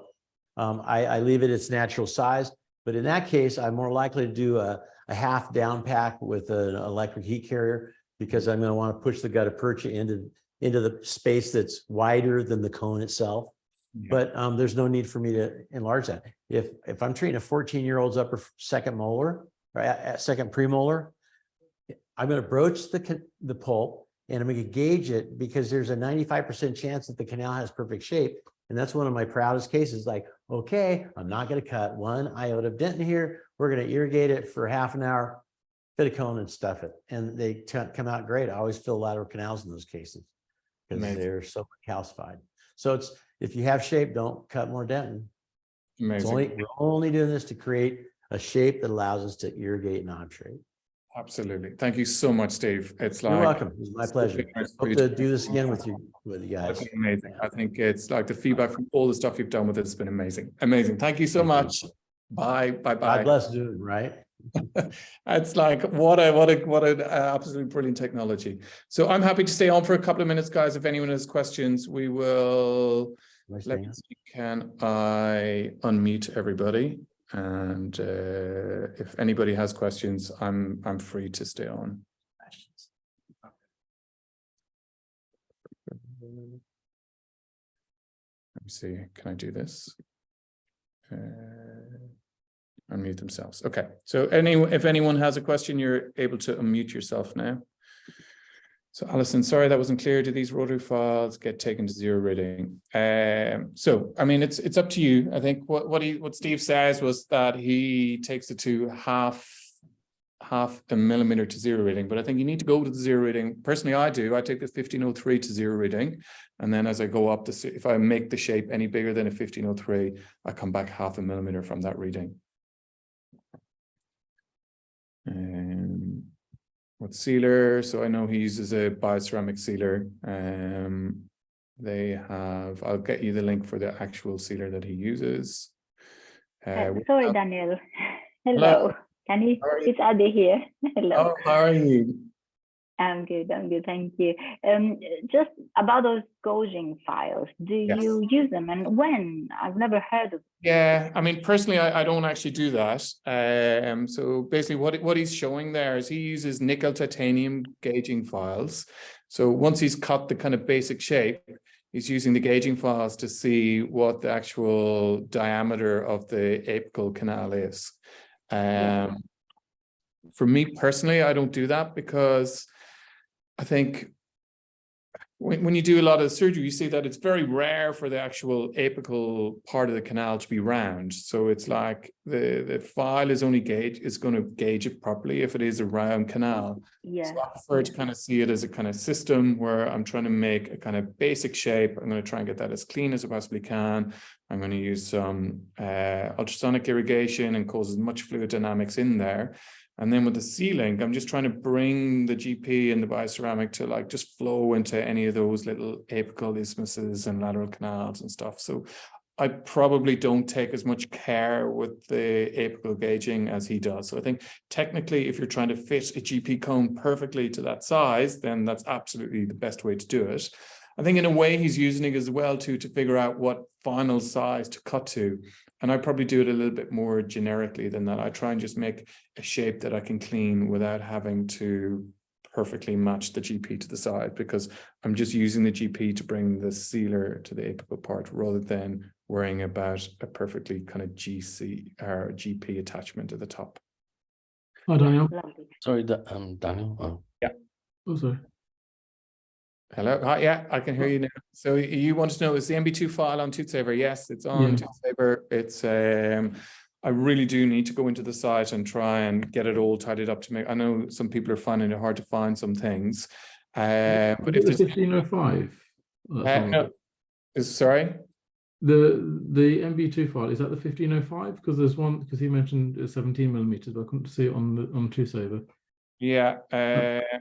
I leave it its natural size. But in that case, I'm more likely to do a half down pack with an electric heat carrier, because I'm going to want to push the gutta percha into the space that's wider than the cone itself. Yeah. But there's no need for me to enlarge that. If I'm treating a 14-year-old's upper second molar or second premolar, I'm going to broach the pulp and I'm going to gauge it, because there's a 95% chance that the canal has perfect shape. And that's one of my proudest cases. Like, okay, I'm not going to cut one iota of dent in here. We're going to irrigate it for half an hour, fit a cone and stuff it. And they come out great. I always fill lateral canals in those cases because they're so calcified. So it's, if you have shape, don't cut more dentin. We're only doing this to create a shape that allows us to irrigate non-shape. Absolutely. Thank you so much, Steve. It's like, you're welcome. It was my pleasure. Hope to do this again with you guys. Amazing. I think it's like the feedback from all the stuff you've done with it has been amazing. Amazing. Thank you so much. Bye. Bye. Bye. God bless doing, right? It's like what an absolutely brilliant technology. So I'm happy to stay on for a couple of minutes, guys. If anyone has questions, we will. Let me see, can I unmute everybody? And if anybody has questions, I'm free to stay on. Let me see, can I do this? Unmute themselves. Okay, so if anyone has a question, you're able to unmute yourself now. So Alison, sorry that wasn't clear. Do these rotary files get taken to zero reading? So I mean, it's up to you. I think what Steve says was that he takes it to half a millimeter to zero reading, but I think you need to go to the zero reading. Personally, I do. I take the 1503 to zero reading, and then as I go up, if I make the shape any bigger than a 1503, I come back half a millimeter from that reading. What sealer? So I know he uses a bioceramic sealer. They have, I'll get you the link for the actual sealer that he uses. Sorry, Daniel. Hello. Can you? It's Adi here. Hello. Oh, how are you? I'm good. Thank you. Just about those gauging files, do you use them, and when? I've never heard of. Yeah, I mean, personally, I don't actually do that. So basically what he's showing there is he uses nickel titanium gauging files. So once he's cut the kind of basic shape, he's using the gauging files to see what the actual diameter of the apical canal is. For me personally, I don't do that, because I think when you do a lot of surgery, you see that it's very rare for the actual apical part of the canal to be round. So it's like the file is only going to gauge it properly if it is a round canal. Yeah. So I prefer to kind of see it as a kind of system where I'm trying to make a kind of basic shape. I'm going to try and get that as clean as I possibly can. I'm going to use some ultrasonic irrigation and cause as much fluid dynamics in there. And then with the sealing, I'm just trying to bring the GP and the bioceramic to like just flow into any of those little apical isthmuses and lateral canals and stuff. So I probably don't take as much care with the apical gauging as he does. So I think technically, if you're trying to fit a GP cone perfectly to that size, then that's absolutely the best way to do it. I think in a way he's using it as well to figure out what final size to cut to. And I probably do it a little bit more generically than that. I try and just make a shape that I can clean without having to perfectly match the GP to the side, because I'm just using the GP to bring the sealer to the apical part rather than worrying about a perfectly kind of GC or GP attachment at the top. Hi, Daniel. Sorry, Daniel. Oh. Yeah. Oh, sorry. Hello. Hi, yeah, I can hear you now. So you want to know, is the MB2 file on ToothSaver? Yes, it's on ToothSaver. It's I really do need to go into the site and try and get it all tidied up to make. I know some people are finding it hard to find some things. But if there's 1505. no, sorry. The MB2 file, is that the 1505? Because there's one, because he mentioned 17 millimeters, but I couldn't see it on ToothSaver. Yeah,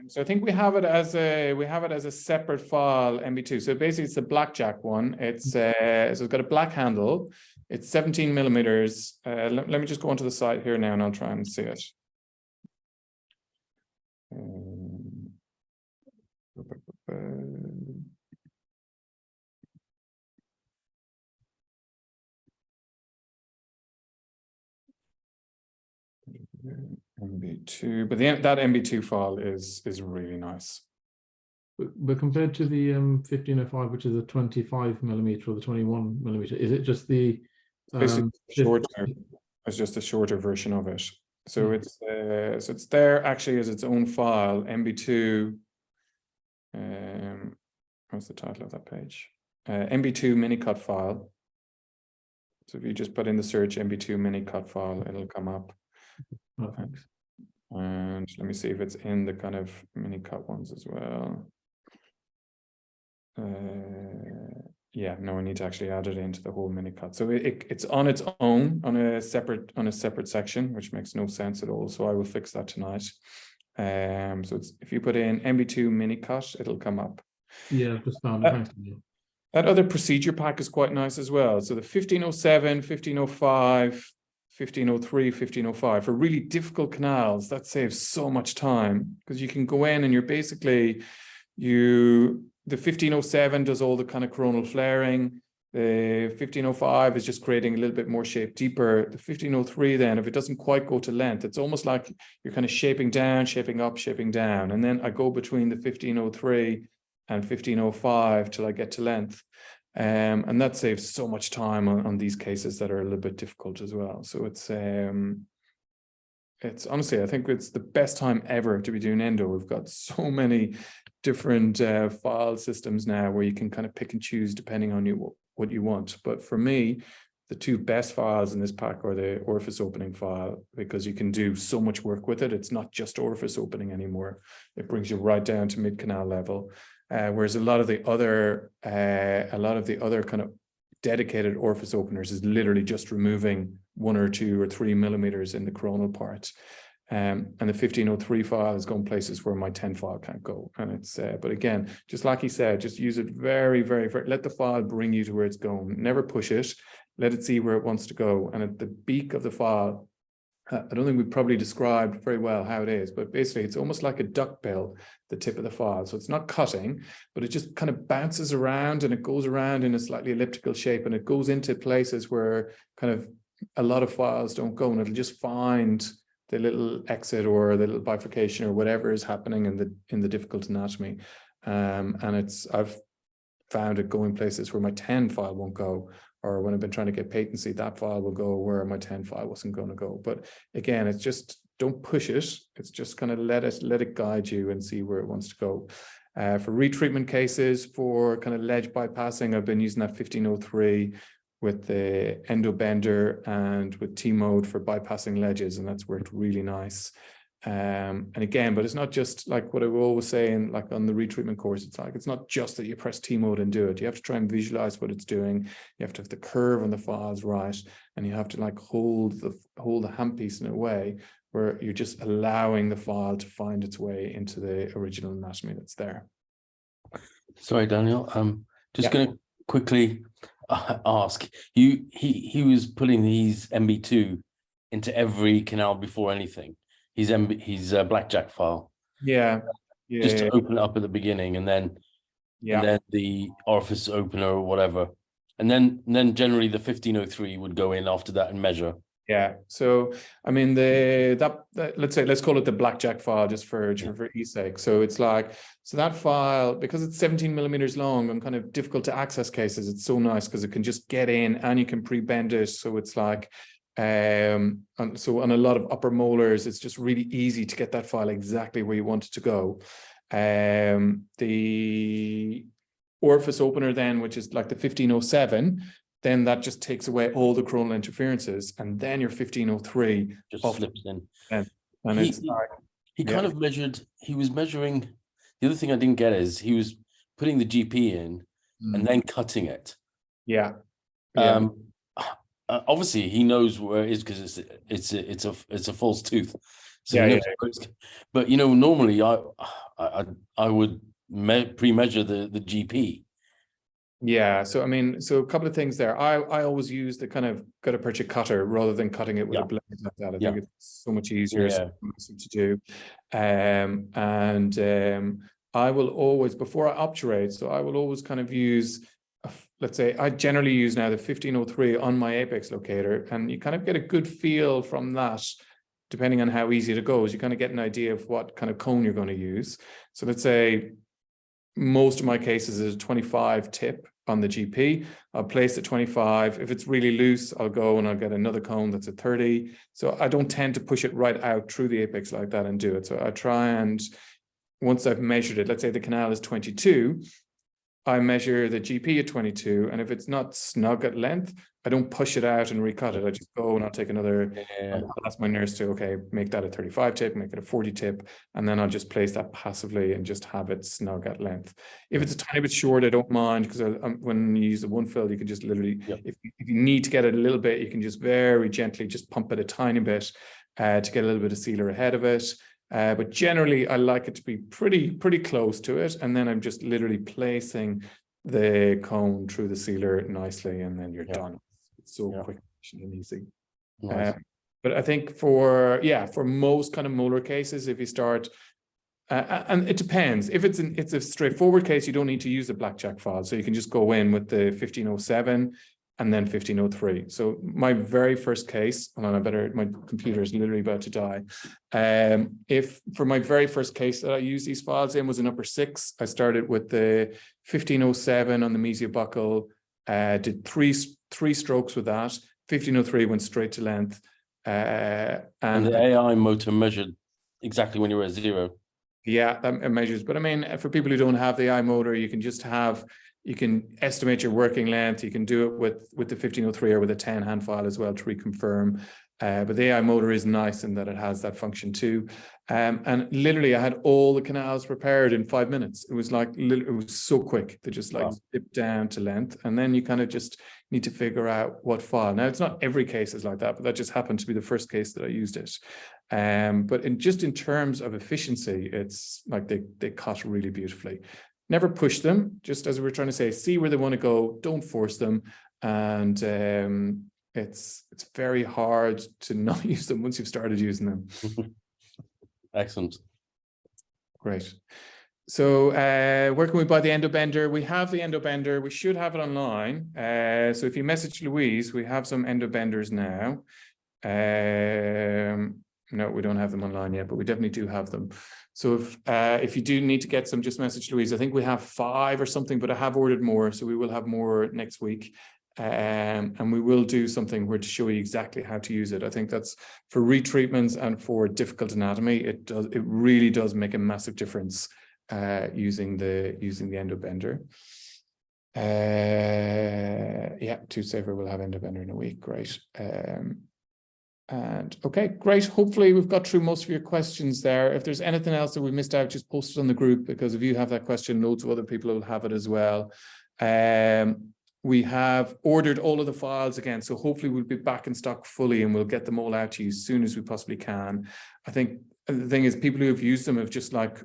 so I think we have it as a separate file MB2. So basically, it's the blackjack one. It's so it's got a black handle. It's 17 millimeters. Let me just go onto the site here now, and I'll try and see it. MB2, but that MB2 file is really nice. But compared to the 1505, which is a 25 millimeter or the 21 millimeter, is it just the Shorter? It's just a shorter version of it. So it's there actually as its own file. MB2. What's the title of that page? MB2 Minikut file. So if you just put in the search MB2 Minikut file, it'll come up. Oh, thanks. And let me see if it's in the kind of Minikut ones as well. Yeah, no, I need to actually add it into the whole Minikut. So it's on its own on a separate section, which makes no sense at all. So I will fix that tonight. So it's, if you put in MB2 Minikut, it'll come up. Yeah, I've just found it. Thanks. That other procedure pack is quite nice as well. So the 1507, 1505, 1503, 1505 for really difficult canals, that saves so much time because you can go in and you're basically the 1507 does all the kind of coronal flaring. The 1505 is just creating a little bit more shape deeper. The 1503 then, if it doesn't quite go to length, it's almost like you're kind of shaping down, shaping up, shaping down. And then I go between the 1503 and 1505 till I get to length. And that saves so much time on these cases that are a little bit difficult as well. So it's honestly, I think it's the best time ever to be doing endo. We've got so many different file systems now where you can kind of pick and choose depending on what you want. But for me, the two best files in this pack are the orifice opening file because you can do so much work with it. It's not just orifice opening anymore. It brings you right down to mid canal level. Whereas a lot of the other kind of dedicated orifice openers is literally just removing 1 or 2 or 3 millimeters in the coronal part. And the 1503 file is going places where my 10 file can't go. And it's, but again, just like he said, just use it very, very, very, let the file bring you to where it's going. Never push it. Let it see where it wants to go. And at the beak of the file, I don't think we probably described very well how it is, but basically it's almost like a duckbill, the tip of the file. So it's not cutting, but it just kind of bounces around and it goes around in a slightly elliptical shape and it goes into places where kind of a lot of files don't go, and it'll just find the little exit or the little bifurcation or whatever is happening in the difficult anatomy. And I've found it going places where my 10 file won't go, or when I've been trying to get patency, that file will go where my 10 file wasn't going to go. But again, it's just, don't push it. It's just kind of let it guide you and see where it wants to go. For retreatment cases, for kind of ledge bypassing, I've been using that 1503 with the endo bender and with T-mode for bypassing ledges, and that's worked really nice. And again, but it's not just like what I will always say in like on the retreatment course, it's not just that you press T-mode and do it. You have to try and visualize what it's doing. You have to have the curve on the files right, and you have to like hold the handpiece in a way where you're just allowing the file to find its way into the original anatomy that's there. Sorry, Daniel. Just going to quickly ask you. He was putting these MB2 into every canal before anything. His blackjack file. Yeah. Just to open it up at the beginning, and then the orifice opener or whatever, and then generally the 1503 would go in after that and measure. Yeah. So I mean let's call it the blackjack file just for ease sake. So it's like, so that file, because it's 17 millimeters long and kind of difficult to access cases, it's so nice because it can just get in and you can pre-bend it. So it's like, and so on a lot of upper molars, it's just really easy to get that file exactly where you want it to go. The orifice opener then, which is like the 1507, then that just takes away all the coronal interferences, and then your 1503 just slips in. And he kind of measured. He was measuring. The other thing I didn't get is he was putting the GP in and then cutting it. Yeah. Obviously he knows where it is because it's a false tooth. So Yeah, he knows where it's- but you know, normally I would pre-measure the GP. Yeah, so I mean, so a couple of things there. I always use the kind of gutta percha cutter rather than cutting it with a Yeah. blade like that. I Yeah. think it's so much easier Yeah. to do. I will always, before I obturate, so I will always kind of use, let's say, I generally use now the 1503 on my apex locator, and you kind of get a good feel from that, depending on how easy it goes. You kind of get an idea of what kind of cone you're going to use. So let's say most of my cases is a 25 tip on the GP. I'll place at 25. If it's really loose, I'll go and I'll get another cone that's a 30. So I don't tend to push it right out through the apex like that and do it. So I try and, once I've measured it, let's say the canal is 22, I measure the GP at 22, and if it's not snug at length, I don't push it out and recut it. I just go and I'll take another, I'll ask my nurse to, okay, make that a 35 tip, make it a 40 tip, and then I'll just place that passively and just have it snug at length. If it's a tiny bit short, I don't mind, because when you use the one fill, you can just literally, if you need to get it a little bit, you can just very gently just pump it a tiny bit to get a little bit of sealer ahead of it. But generally, I like it to be pretty close to it, and then I'm just literally placing the cone through the sealer nicely, and then you're done. It's so quick and easy. Nice. But I think for most kind of molar cases, if you start, and it depends. If it's a straightforward case, you don't need to use the blackjack file, so you can just go in with the 1507. And then 1503. So my very first case, hold on, my computer is literally about to die. If for my very first case that I used these files in was an upper 6, I started with the 1507 on the mesial buckle, did three strokes with that. 1503 went straight to length. And the AI motor measured exactly when you were at 0. Yeah, that measures. But I mean, for people who don't have the eye motor, you can estimate your working length. You can do it with the 1503 or with a 10 hand file as well to reconfirm. But the AI motor is nice in that it has that function too. And literally I had all the canals prepared in 5 minutes. It was like, it was so quick. They just like dip down to length. And then you kind of just need to figure out what file. Now, it's not every case is like that, but that just happened to be the first case that I used it. But in terms of efficiency, it's like they cut really beautifully. Never push them, just as we were trying to say, see where they want to go, don't force them. And it's very hard to not use them once you've started using them. Excellent. Great. So where can we buy the Endobender? We have the Endobender. We should have it online. So if you message Louise, we have some Endobenders now. No, we don't have them online yet, but we definitely do have them. So if you do need to get some, just message Louise. I think we have 5 or something, but I have ordered more, so we will have more next week. And we will do something where to show you exactly how to use it. I think that's for retreatments and for difficult anatomy. It really does make a massive difference using the Endobender. Yeah, to safer we'll have Endobender in a week. Great. And okay, great. Hopefully we've got through most of your questions there. If there's anything else that we missed out, just post it on the group, because if you have that question, loads of other people will have it as well. We have ordered all of the files again, so hopefully we'll be back in stock fully and we'll get them all out to you as soon as we possibly can. I think the thing is, people who have used them have just like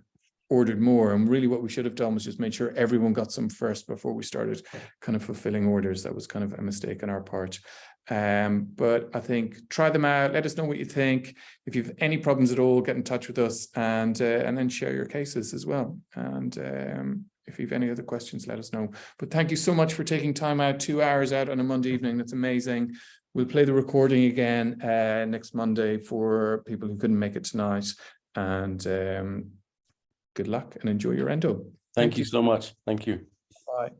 ordered more, and really what we should have done was just made sure everyone got some first before we started kind of fulfilling orders. That was kind of a mistake on our part. But I think try them out, let us know what you think. If you have any problems at all, get in touch with us, and then share your cases as well. And if you have any other questions, let us know. But thank you so much for taking time out, 2 hours out on a Monday evening. That's amazing. We'll play the recording again next Monday for people who couldn't make it tonight. And good luck and enjoy your endo. Thank you so much. Thank you. Bye.